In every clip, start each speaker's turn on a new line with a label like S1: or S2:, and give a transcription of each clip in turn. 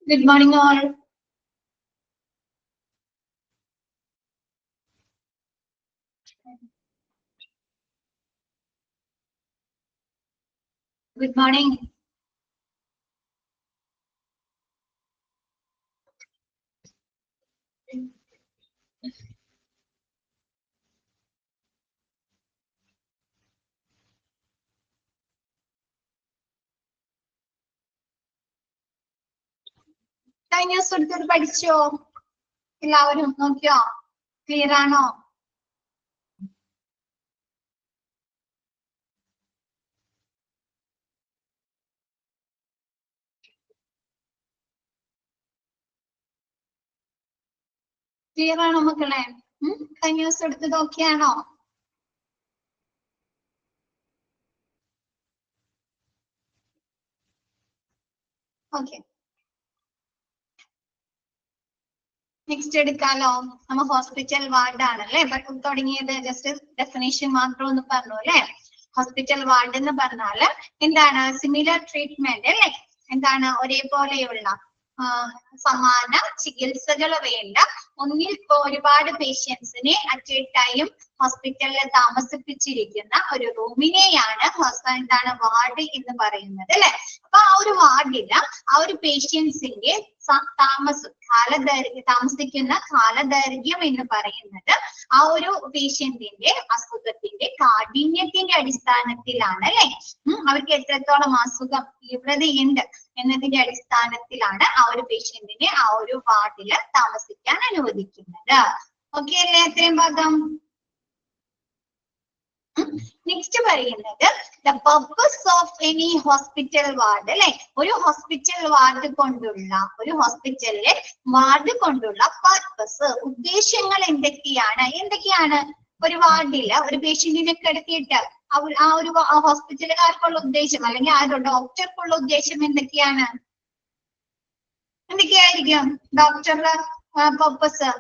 S1: Good morning, all. Good morning. News എടുത്തിട്ട് പഠിച്ചോ? എല്ലാവരും നോക്കിയോ? ക്ലിയർ ആണോ? ക്ലിയർ ആണോ മക്കളെ? ന്യൂസ് എടുത്തത് ഓക്കെ ആണോ? ഓക്കെ. നെക്സ്റ്റ് എടുക്കാലോ. നമ്മ ഹോസ്പിറ്റൽ വാർഡ് ആണല്ലേ തുടങ്ങിയത്. ജസ്റ്റ് ഡെഫിനേഷൻ മാത്രം ഒന്ന് പറഞ്ഞു അല്ലെ. ഹോസ്പിറ്റൽ വാർഡ് എന്ന് പറഞ്ഞാല് എന്താണ്? സിമിലർ ട്രീറ്റ്മെന്റ് അല്ലെ. എന്താണ്? ഒരേപോലെയുള്ള സമാന ചികിത്സകൾ വേണ്ട ഒന്നിൽ ഒരുപാട് പേഷ്യൻസിനെ അറ്റ് എ ടൈം ഹോസ്പിറ്റലിൽ താമസിപ്പിച്ചിരിക്കുന്ന ഒരു റൂമിനെയാണ് എന്താണ് വാർഡ് എന്ന് പറയുന്നത് അല്ലെ. അപ്പൊ ആ ഒരു വാർഡില് ആ ഒരു പേഷ്യൻസിന്റെ താമസിക്കുന്ന കാലദൈർഘ്യം എന്ന് പറയുന്നത് ആ ഒരു പേഷ്യന്റിന്റെ അസുഖത്തിന്റെ കാഠിന്യത്തിന്റെ അടിസ്ഥാനത്തിലാണ് അല്ലെ. അവർക്ക് എത്രത്തോളം അസുഖം തീവ്രതയുണ്ട് എന്നതിന്റെ അടിസ്ഥാനത്തിലാണ് ആ ഒരു പേഷ്യന്റിനെ ആ ഒരു വാർഡില് താമസിക്കാൻ അനുവദിക്കുന്നത്. ഓക്കെ അല്ലേ അത്രയും ഭാഗം? നെക്സ്റ്റ് പറയുന്നത് the purpose of any hospital ward അല്ലെ. ഒരു ഹോസ്പിറ്റൽ വാർഡ് കൊണ്ടുള്ള ഹോസ്പിറ്റലിലെ വാർഡ് കൊണ്ടുള്ള പർപ്പസ്, ഉദ്ദേശങ്ങൾ എന്തൊക്കെയാണ്? ഒരു വാർഡില് ഒരു പേഷ്യന്റിനെ കിടത്തിയിട്ട് ആ ഒരു ഹോസ്പിറ്റലുകാർക്കുള്ള ഉദ്ദേശം അല്ലെങ്കിൽ ആ ഡോക്ടർക്കുള്ള ഉദ്ദേശം എന്തൊക്കെയായിരിക്കും ഡോക്ടറുടെ പർപ്പസ്?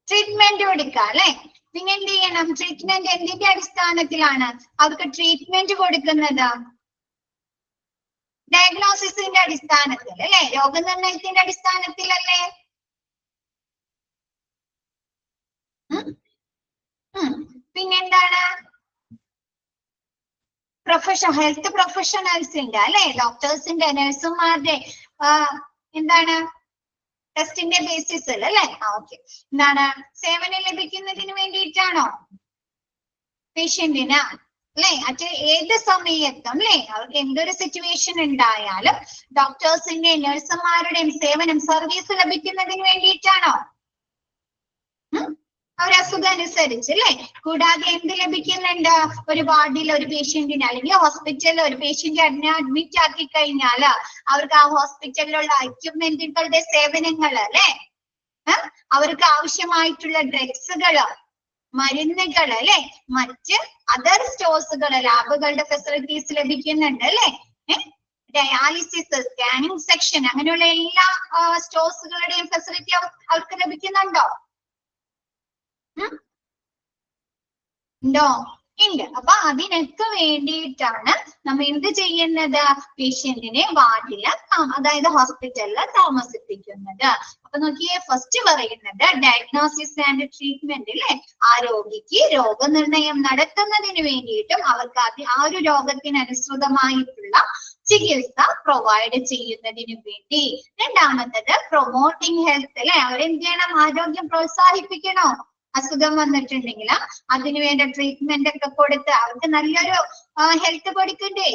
S1: ട്രീറ്റ്മെന്റ് കൊടുക്കുക അല്ലെ. പിന്നെ എന്ത് ചെയ്യണം? ട്രീറ്റ്മെന്റ് എന്തിന്റെ അടിസ്ഥാനത്തിലാണ് അവർക്ക് ട്രീറ്റ്മെന്റ് കൊടുക്കുന്നത്? ഡയഗ്നോസിസിന്റെ അടിസ്ഥാനത്തിൽ അല്ലെ. രോഗനിർണയത്തിന്റെ അടിസ്ഥാനത്തിലല്ലേ. പിന്നെന്താണ്? ഹെൽത്ത് പ്രൊഫഷണൽസിന്റെ അല്ലെ, ഡോക്ടേഴ്സിന്റെ നഴ്സുമാരുടെ എന്താണ് ടെസ്റ്റിന്റെ ബേസിസിൽ അല്ലെ. ഓക്കെ. എന്താണ്? സേവനം ലഭിക്കുന്നതിന് വേണ്ടിയിട്ടാണോ പേഷ്യന്റിന് അല്ലെ? ഏത് സമയത്തും അല്ലെ അവർക്ക് എന്തൊരു സിറ്റുവേഷൻ ഉണ്ടായാലും ഡോക്ടേഴ്സിന്റെ നഴ്സുമാരുടെയും സർവീസ് ലഭിക്കുന്നതിന് വേണ്ടിയിട്ടാണോ? അവരസുഖം അനുസരിച്ച് അല്ലെ. കൂടാതെ എന്ത് ലഭിക്കുന്നുണ്ട്? ഒരു വാർഡിൽ ഒരു പേഷ്യന്റിന് അല്ലെങ്കിൽ ഹോസ്പിറ്റലിൽ ഒരു പേഷ്യന്റ് അഡ്മിറ്റ് ആക്കി കഴിഞ്ഞാൽ അവർക്ക് ആ ഹോസ്പിറ്റലിലുള്ള എക്യുപ്മെന്റുകളുടെ സേവനങ്ങൾ അല്ലെ, അവർക്ക് ആവശ്യമായിട്ടുള്ള ഡ്രഗ്സുകള്, മരുന്നുകൾ അല്ലെ, മറ്റ് അതർ സ്റ്റോഴ്സുകൾ, ലാബുകളുടെ ഫെസിലിറ്റീസ് ലഭിക്കുന്നുണ്ട് അല്ലെ. ഡയാലിസിസ്, സ്കാനിങ് സെക്ഷൻ, അങ്ങനെയുള്ള എല്ലാ സ്റ്റോഴ്സുകളുടെയും ഫെസിലിറ്റി അവർക്ക് ലഭിക്കുന്നുണ്ടോ? ഉണ്ടോ? ഉണ്ട്. അപ്പൊ അതിനൊക്കെ വേണ്ടിയിട്ടാണ് നമ്മൾ എന്ത് ചെയ്യുന്നത്? പേഷ്യന്റിനെ വാർഡില് അതായത് ഹോസ്പിറ്റലില് താമസിപ്പിക്കുന്നത്. അപ്പൊ നോക്കിയേ, ഫസ്റ്റ് പറയുന്നത് ഡയഗ്നോസിസ് ആൻഡ് ട്രീറ്റ്മെന്റ് അല്ലെ. ആ രോഗിക്ക് രോഗനിർണയം നടത്തുന്നതിന് വേണ്ടിയിട്ടും അവർക്ക് ആ ഒരു രോഗത്തിന് അനുസൃതമായിട്ടുള്ള ചികിത്സ പ്രൊവൈഡ് ചെയ്യുന്നതിന് വേണ്ടി. രണ്ടാമത്തത് പ്രൊമോട്ടിങ് ഹെൽത്ത് അല്ലെ. അവരെന്ത് ചെയ്യണം? ആരോഗ്യം പ്രോത്സാഹിപ്പിക്കണോ? അസുഖം വന്നിട്ടുണ്ടെങ്കിൽ അതിനു വേണ്ട ട്രീറ്റ്മെന്റ് ഒക്കെ കൊടുത്ത് അവർക്ക് നല്ലൊരു ഹെൽത്ത് കൊടുക്കണ്ടേ?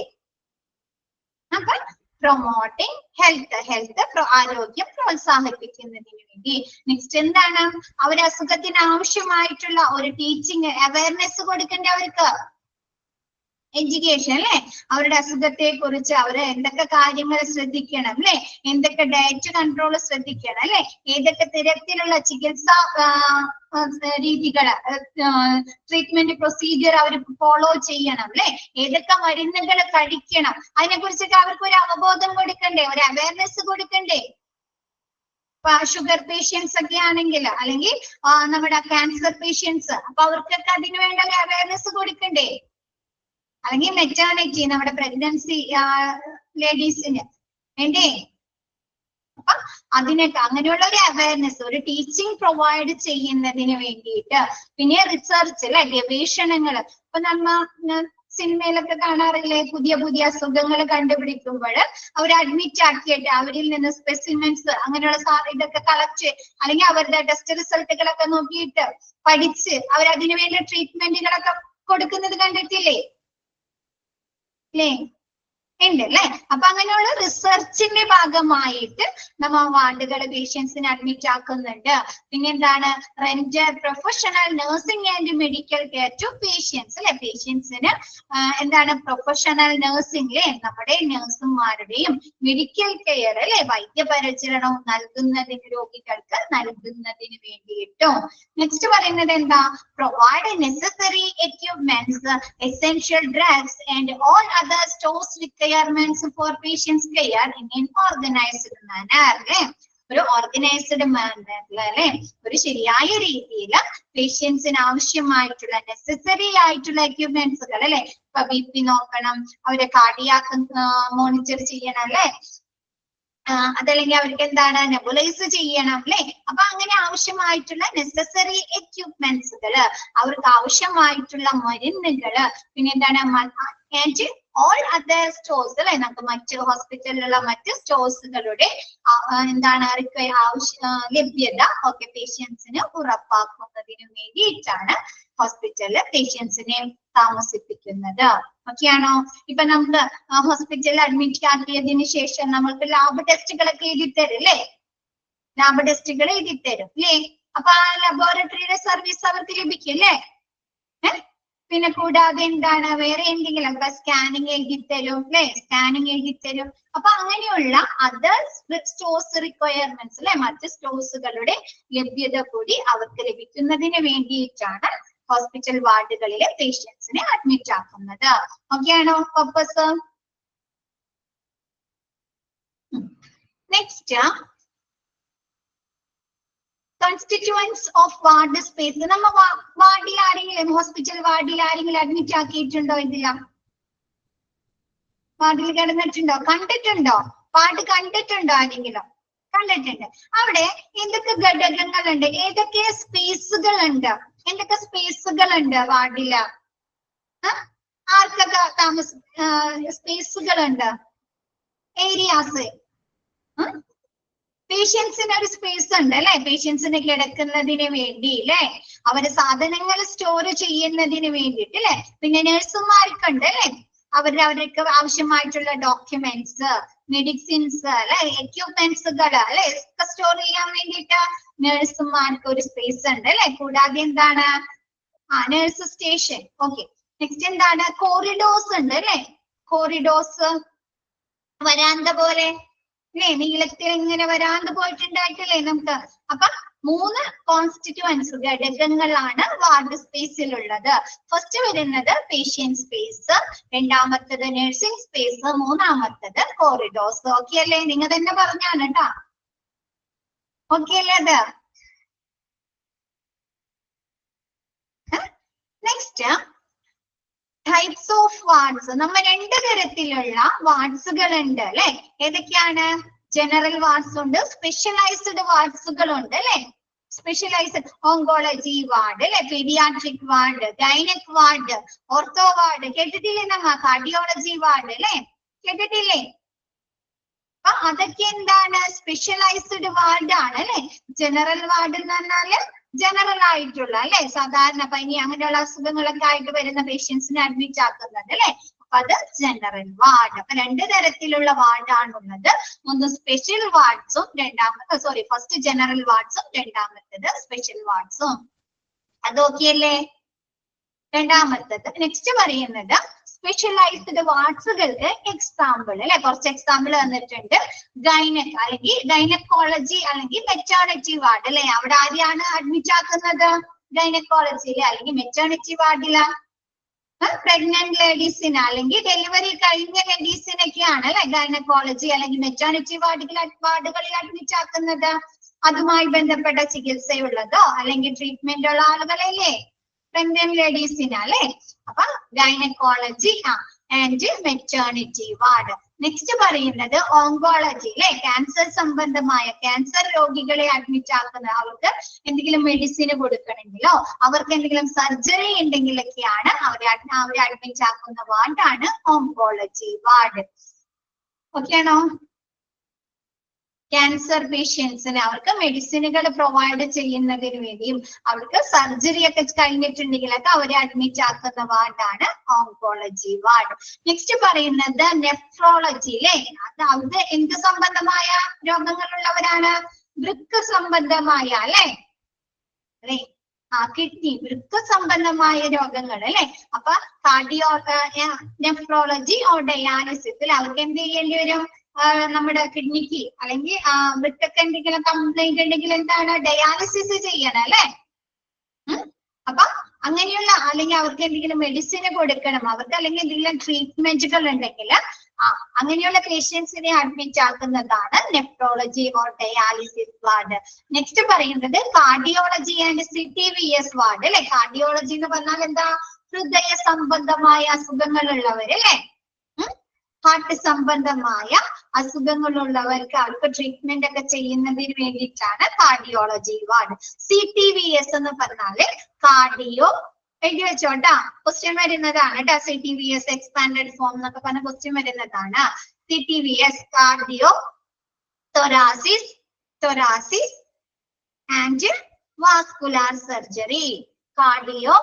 S1: അപ്പൊ പ്രൊമോട്ടിങ് ഹെൽത്ത് ആരോഗ്യം പ്രോത്സാഹിപ്പിക്കുന്നതിന് വേണ്ടി. നെക്സ്റ്റ് എന്താണ്? അസുഖത്തിന് ആവശ്യമായിട്ടുള്ള ഒരു ടീച്ചിങ്, അവയർനെസ് കൊടുക്കണ്ടേ അവർക്ക്? എഡ്യൂക്കേഷൻ അല്ലെ. അവരുടെ അസുഖത്തെ കുറിച്ച് അവര് എന്തൊക്കെ കാര്യങ്ങൾ ശ്രദ്ധിക്കണം അല്ലെ, എന്തൊക്കെ ഡയറ്റ് കൺട്രോൾ ശ്രദ്ധിക്കണം അല്ലെ, ഏതൊക്കെ തരത്തിലുള്ള ചികിത്സാ രീതികൾ, ട്രീറ്റ്മെന്റ് പ്രൊസീജിയർ അവർ ഫോളോ ചെയ്യണം അല്ലെ, ഏതൊക്കെ മരുന്നുകൾ കഴിക്കണം, അതിനെ കുറിച്ചൊക്കെ അവർക്ക് ഒരു അവബോധം കൊടുക്കണ്ടേ, ഒരു അവയർനെസ് കൊടുക്കണ്ടേ? ഷുഗർ പേഷ്യൻസ് ഒക്കെ ആണെങ്കിൽ അല്ലെങ്കിൽ നമ്മുടെ ക്യാൻസർ പേഷ്യൻസ്, അപ്പൊ അവർക്കൊക്കെ അതിന് വേണ്ട ഒരു അവയർനെസ് കൊടുക്കണ്ടേ? അല്ലെങ്കിൽ മെറ്റേണിറ്റി നമ്മുടെ പ്രഗ്നൻസി ലേഡീസിന് വേണ്ടേ. അപ്പൊ അതിനൊക്കെ അങ്ങനെയുള്ള ഒരു അവയർനെസ്, ഒരു ടീച്ചിങ് പ്രൊവൈഡ് ചെയ്യുന്നതിന് വേണ്ടിയിട്ട്. പിന്നെ റിസർച്ച് അല്ലെ, ഗവേഷണങ്ങൾ. ഇപ്പൊ നമ്മ സിനിമയിലൊക്കെ കാണാറില്ലേ, പുതിയ പുതിയ അസുഖങ്ങൾ കണ്ടുപിടിക്കുമ്പോൾ അവർ അഡ്മിറ്റ് ആക്കിയിട്ട് അവരിൽ നിന്ന് സ്പെസിമെൻസ് അങ്ങനെയുള്ള ഇതൊക്കെ കളക്ട്, അല്ലെങ്കിൽ അവരുടെ ടെസ്റ്റ് റിസൾട്ടുകളൊക്കെ നോക്കിയിട്ട് പഠിച്ച് അവരതിനു വേണ്ട ട്രീറ്റ്മെന്റുകളൊക്കെ കൊടുക്കുന്നത് കണ്ടിട്ടില്ലേ അല്ലേ? ഉണ്ട് അല്ലെ. അപ്പൊ അങ്ങനെയുള്ള റിസർച്ചിന്റെ ഭാഗമായിട്ട് നമ്മ വാർഡുകള് പേഷ്യൻസിനെ അഡ്മിറ്റ് ആക്കുന്നുണ്ട്. പിന്നെ എന്താണ്, render professional nursing and medical care to patients അല്ലെ. പേഷ്യൻസിന് എന്താണ് പ്രൊഫഷണൽ നഴ്സിംഗ്, നമ്മുടെ നഴ്സുമാരുടെയും മെഡിക്കൽ കെയർ അല്ലെ, വൈദ്യപരിചരണവും നൽകുന്നതിന്, രോഗികൾക്ക് നൽകുന്നതിന് വേണ്ടിയിട്ടും. നെക്സ്റ്റ് പറയുന്നത് എന്താ, provide necessary equipments, essential drugs and all other stores requirements for patients care in an organized manner അല്ലെ. ഒരു ഓർഗനൈസ്ഡ് മാനറിൽ അല്ലെ, ഒരു ശരിയായ രീതിയിൽ പേഷ്യൻസിന് ആവശ്യമായിട്ടുള്ള നെസസറി ആയിട്ടുള്ള എക്യുപ്മെന്റ്സുകൾ അല്ലെ. ഇപ്പൊ BP നോക്കണം, അവരെ കാർഡിയാക് മോണിറ്റർ ചെയ്യണം അല്ലെ, അതല്ലെങ്കിൽ അവർക്ക് എന്താണ് നെബുലൈസ് ചെയ്യണം അല്ലെ. അപ്പൊ അങ്ങനെ ആവശ്യമായിട്ടുള്ള നെസസറി എക്യുപ്മെന്റ്സുകള്, അവർക്ക് ആവശ്യമായിട്ടുള്ള മരുന്നുകള്, പിന്നെ എന്താണ് ഓൾ അതർ സ്റ്റോഴ്സ് അല്ലെ, നമുക്ക് മറ്റ് ഹോസ്പിറ്റലിലുള്ള മറ്റ് സ്റ്റോഴ്സുകളുടെ എന്താണ് ലഭ്യത ഒക്കെ പേഷ്യൻസിന് ഉറപ്പാക്കുന്നതിന് വേണ്ടിയിട്ടാണ് ഹോസ്പിറ്റലിൽ പേഷ്യൻസിനെ താമസിപ്പിക്കുന്നത്. ഓക്കെയാണോ? ഇപ്പൊ നമുക്ക് ഹോസ്പിറ്റലിൽ അഡ്മിറ്റ് ആക്കിയതിന് ശേഷം നമ്മൾക്ക് ലാബ് ടെസ്റ്റുകളൊക്കെ എഴുതിത്തരും അല്ലേ, ലാബ് ടെസ്റ്റുകൾ എഴുതിത്തരും അല്ലേ. അപ്പൊ ആ ലബോറട്ടറിയുടെ സർവീസ് അവർക്ക് ലഭിക്കും അല്ലേ. പിന്നെ കൂടാതെ എന്താണ്, വേറെ എന്തെങ്കിലും സ്കാനിങ് എഴുതിത്തരും അല്ലെ, സ്കാനിങ് എഴുതിത്തരും. അപ്പൊ അങ്ങനെയുള്ള അതർ സ്റ്റോഴ്സ് റിക്വയർമെന്റ്സ് അല്ലെ, മറ്റ് സ്റ്റോഴ്സുകളുടെ ലഭ്യത കൂടി അവർക്ക് ലഭിക്കുന്നതിന് വേണ്ടിയിട്ടാണ് ഹോസ്പിറ്റൽ വാർഡുകളിലെ പേഷ്യൻസിനെ അഡ്മിറ്റ് ആക്കുന്നത്. ഓക്കെയാണോ purpose? Next, constituents of ward space. നമ്മ വാർഡിൽ ആരെങ്കിലും, ഹോസ്പിറ്റൽ വാർഡിൽ ആരെങ്കിലും അഡ്മിറ്റ് ആക്കിയിട്ടുണ്ടോ? ഇതില്ല. വാർഡിൽ കിടന്നിട്ടുണ്ടോ? കണ്ടിട്ടുണ്ടോ? വാർഡ് കണ്ടിട്ടുണ്ടോ? ആരെങ്കിലും കണ്ടിട്ടുണ്ട്. അവിടെ എന്തൊക്കെ ഘടകങ്ങളുണ്ട്, ഏതൊക്കെ സ്പേസുകൾ ഉണ്ട്, എന്തൊക്കെ സ്പേസുകൾ ഉണ്ട് വാർഡില്? ആർക്കൊക്കെ സ്പേസുകൾ ഉണ്ട്, ഏരിയാസ്? പേഷ്യൻസിന് ഒരു സ്പേസ് ഉണ്ട് അല്ലെ, പേഷ്യൻസിന് കിടക്കുന്നതിന് വേണ്ടി അല്ലെ, അവര് സാധനങ്ങൾ സ്റ്റോർ ചെയ്യുന്നതിന് വേണ്ടിയിട്ട് അല്ലെ. പിന്നെ നഴ്സുമാർക്കുണ്ട് അല്ലെ, അവർക്ക് ആവശ്യമായിട്ടുള്ള ഡോക്യുമെന്റ്സ്, മെഡിസിൻസ് അല്ലെ, എക്യുപ്മെന്റ്സുകൾ അല്ലെ സ്റ്റോർ ചെയ്യാൻ വേണ്ടിയിട്ട് നഴ്സുമാർക്ക് ഒരു സ്പേസ് ഉണ്ട് അല്ലെ. കൂടാതെ എന്താണ്, നഴ്സ് സ്റ്റേഷൻ. ഓക്കെ. നെക്സ്റ്റ് എന്താണ്, കോറിഡോർസ് ഉണ്ട് അല്ലെ, കോറിഡോർസ് വരാന്ത പോലെ അല്ലെ, നീളത്തിൽ ഇങ്ങനെ വരാന്ത പോയിട്ടുണ്ടായിട്ടില്ലേ നമുക്ക്. അപ്പൊ 3 കോൺസ്റ്റിറ്റ്യുവൻസ് ഘടകങ്ങളാണ് വാർഡ് സ്പേസിലുള്ളത്. ഫസ്റ്റ് വരുന്നത് പേഷ്യന്റ് സ്പേസ്, രണ്ടാമത്തത് നഴ്സിംഗ് സ്പേസ്, മൂന്നാമത്തത് കോറിഡോർസ്. ഓക്കെ അല്ലേ? നിങ്ങൾ തന്നെ പറഞ്ഞാണ് കേട്ടാ. ഓക്കെ അല്ലേ അത്? Next, types of wards. നമ്മ 2 തരത്തിലുള്ള വാർഡ്സുകൾ ഉണ്ട് അല്ലെ. ഏതൊക്കെയാണ്? ജനറൽ വാർഡ്സ് ഉണ്ട്, സ്പെഷ്യലൈസ്ഡ് വാർഡ്സുകൾ ഉണ്ട് അല്ലെ. സ്പെഷ്യലൈസ്ഡ് ഓങ്കോളജി വാർഡ് അല്ലെ, paediatric ward, gynaec ward, ortho ward. കേട്ടിട്ടില്ലേ നമ്മ? കാർഡിയോളജി വാർഡ് അല്ലെ, കേട്ടിട്ടില്ലേ? അപ്പൊ അതൊക്കെ എന്താണ്, സ്പെഷ്യലൈസ്ഡ് വാർഡ് ആണ് അല്ലെ. ജനറൽ വാർഡ് എന്ന് പറഞ്ഞാല് ജനറൽ ആയിട്ടുള്ള അല്ലെ, സാധാരണ പനി അങ്ങനെയുള്ള അസുഖങ്ങളൊക്കെ ആയിട്ട് വരുന്ന പേഷ്യൻസിനെ അഡ്മിറ്റ് ആക്കുന്നത് അല്ലെ. അപ്പൊ അത് ജനറൽ വാർഡ്. അപ്പൊ 2 തരത്തിലുള്ള വാർഡാണുള്ളത്. ഒന്ന് സ്പെഷ്യൽ വാർഡ്സും ഫസ്റ്റ് ജനറൽ വാർഡ്സും രണ്ടാമത്തത് സ്പെഷ്യൽ വാർഡ്സും. അത് ഓക്കെ അല്ലേ? രണ്ടാമത്തത് നെക്സ്റ്റ് പറയുന്നത് സ്പെഷ്യലൈസ്ഡ് വാർഡ്സുകൾക്ക് എക്സാമ്പിൾ അല്ലെ, കുറച്ച് എക്സാമ്പിൾ തന്നിട്ടുണ്ട്. ഗൈനക് അല്ലെങ്കിൽ ഗൈനക്കോളജി അല്ലെങ്കിൽ മെറ്റേണിറ്റി വാർഡ് അല്ലെ. അവിടെ ആരെയാണ് അഡ്മിറ്റ് ആക്കുന്നത്? ഗൈനക്കോളജിയില് അല്ലെങ്കിൽ മെറ്റേണിറ്റി വാർഡില് പ്രഗ്നന്റ് ലേഡീസിന് അല്ലെങ്കിൽ ഡെലിവറി കഴിഞ്ഞ ലേഡീസിനൊക്കെയാണ് അല്ലെ ഗൈനക്കോളജി അല്ലെങ്കിൽ മെറ്റേണിറ്റി വാർഡുകളിൽ അഡ്മിറ്റ് ആക്കുന്നത്. അതുമായി ബന്ധപ്പെട്ട ചികിത്സയുള്ളതോ അല്ലെങ്കിൽ ട്രീറ്റ്മെന്റ് ഉള്ള ആളുകളല്ലേ pregnant ladies അല്ലെ. അപ്പൊ gynaecology and maternity ward. Next പറയുന്നത് ഓങ്കോളജി അല്ലെ, ക്യാൻസർ സംബന്ധമായ ക്യാൻസർ രോഗികളെ അഡ്മിറ്റ് ആക്കുന്ന, അവർക്ക് എന്തെങ്കിലും മെഡിസിൻ കൊടുക്കണമെങ്കിലോ അവർക്ക് എന്തെങ്കിലും സർജറി ഉണ്ടെങ്കിലൊക്കെയാണ് അവരെ അഡ്മിറ്റ് ആക്കുന്ന വാർഡാണ് ഓങ്കോളജി വാർഡ്. ഓക്കെ ആണോ? ക്യാൻസർ പേഷ്യൻസിന് അവർക്ക് മെഡിസിനുകൾ പ്രൊവൈഡ് ചെയ്യുന്നതിന് വേണ്ടിയും അവർക്ക് സർജറി ഒക്കെ കഴിഞ്ഞിട്ടുണ്ടെങ്കിലൊക്കെ അവരെ അഡ്മിറ്റ് ആക്കുന്ന വാർഡാണ് ഓങ്കോളജി വാർഡ്. നെക്സ്റ്റ് പറയുന്നത് നെഫ്രോളജി അല്ലെ, അത് എന്ത് സംബന്ധമായ രോഗങ്ങളുള്ളവരാണ്? വൃക്ക സംബന്ധമായ അല്ലെ, കിഡ്നി വൃക്ക സംബന്ധമായ രോഗങ്ങൾ അല്ലെ. അപ്പൊ നെഫ്രോളജി ഓർ ഡയാലിസിസിൽ അവർക്ക് എന്ത് ചെയ്യേണ്ടി വരും? നമ്മുടെ കിഡ്നിക്ക് അല്ലെങ്കിൽ വൃക്കക്ക് എന്തെങ്കിലും കംപ്ലൈന്റ് ഉണ്ടെങ്കിൽ എന്താണ്? ഡയാലിസിസ് ചെയ്യണം അല്ലെ. അപ്പൊ അങ്ങനെയുള്ള, അല്ലെങ്കിൽ അവർക്ക് എന്തെങ്കിലും മെഡിസിന് കൊടുക്കണം, അവർക്ക് അല്ലെങ്കിൽ എന്തെങ്കിലും ട്രീറ്റ്മെന്റുകൾ ഉണ്ടെങ്കിൽ അങ്ങനെയുള്ള പേഷ്യൻസിനെ അഡ്മിറ്റ് ആക്കുന്നതാണ് nephrology or dialysis ward. Next പറയുന്നത് കാർഡിയോളജി ആൻഡ് CTVS വാർഡ് അല്ലെ. കാർഡിയോളജി എന്ന് പറഞ്ഞാൽ എന്താ? ഹൃദയ സംബന്ധമായ അസുഖങ്ങളുള്ളവർ അല്ലെ, ഹാർട്ട് സംബന്ധമായ അസുഖങ്ങളുള്ളവർക്ക് അവർക്ക് ട്രീറ്റ്മെന്റ് ഒക്കെ ചെയ്യുന്നതിന് വേണ്ടിയിട്ടാണ് കാർഡിയോളജി വാർഡ്. CTVS എന്ന് പറഞ്ഞാല് കാർഡിയോ, എഴുതി വെച്ചോട്ടാ, ക്വസ്റ്റ്യൻ വരുന്നതാണ് കേട്ടോ. CTVS എക്സ്പാൻഡഡ് ഫോം എന്നൊക്കെ പറഞ്ഞ ക്വസ്റ്റ്യൻ വരുന്നതാണ്. CTVS cardio thoracic and vascular surgery. Cardio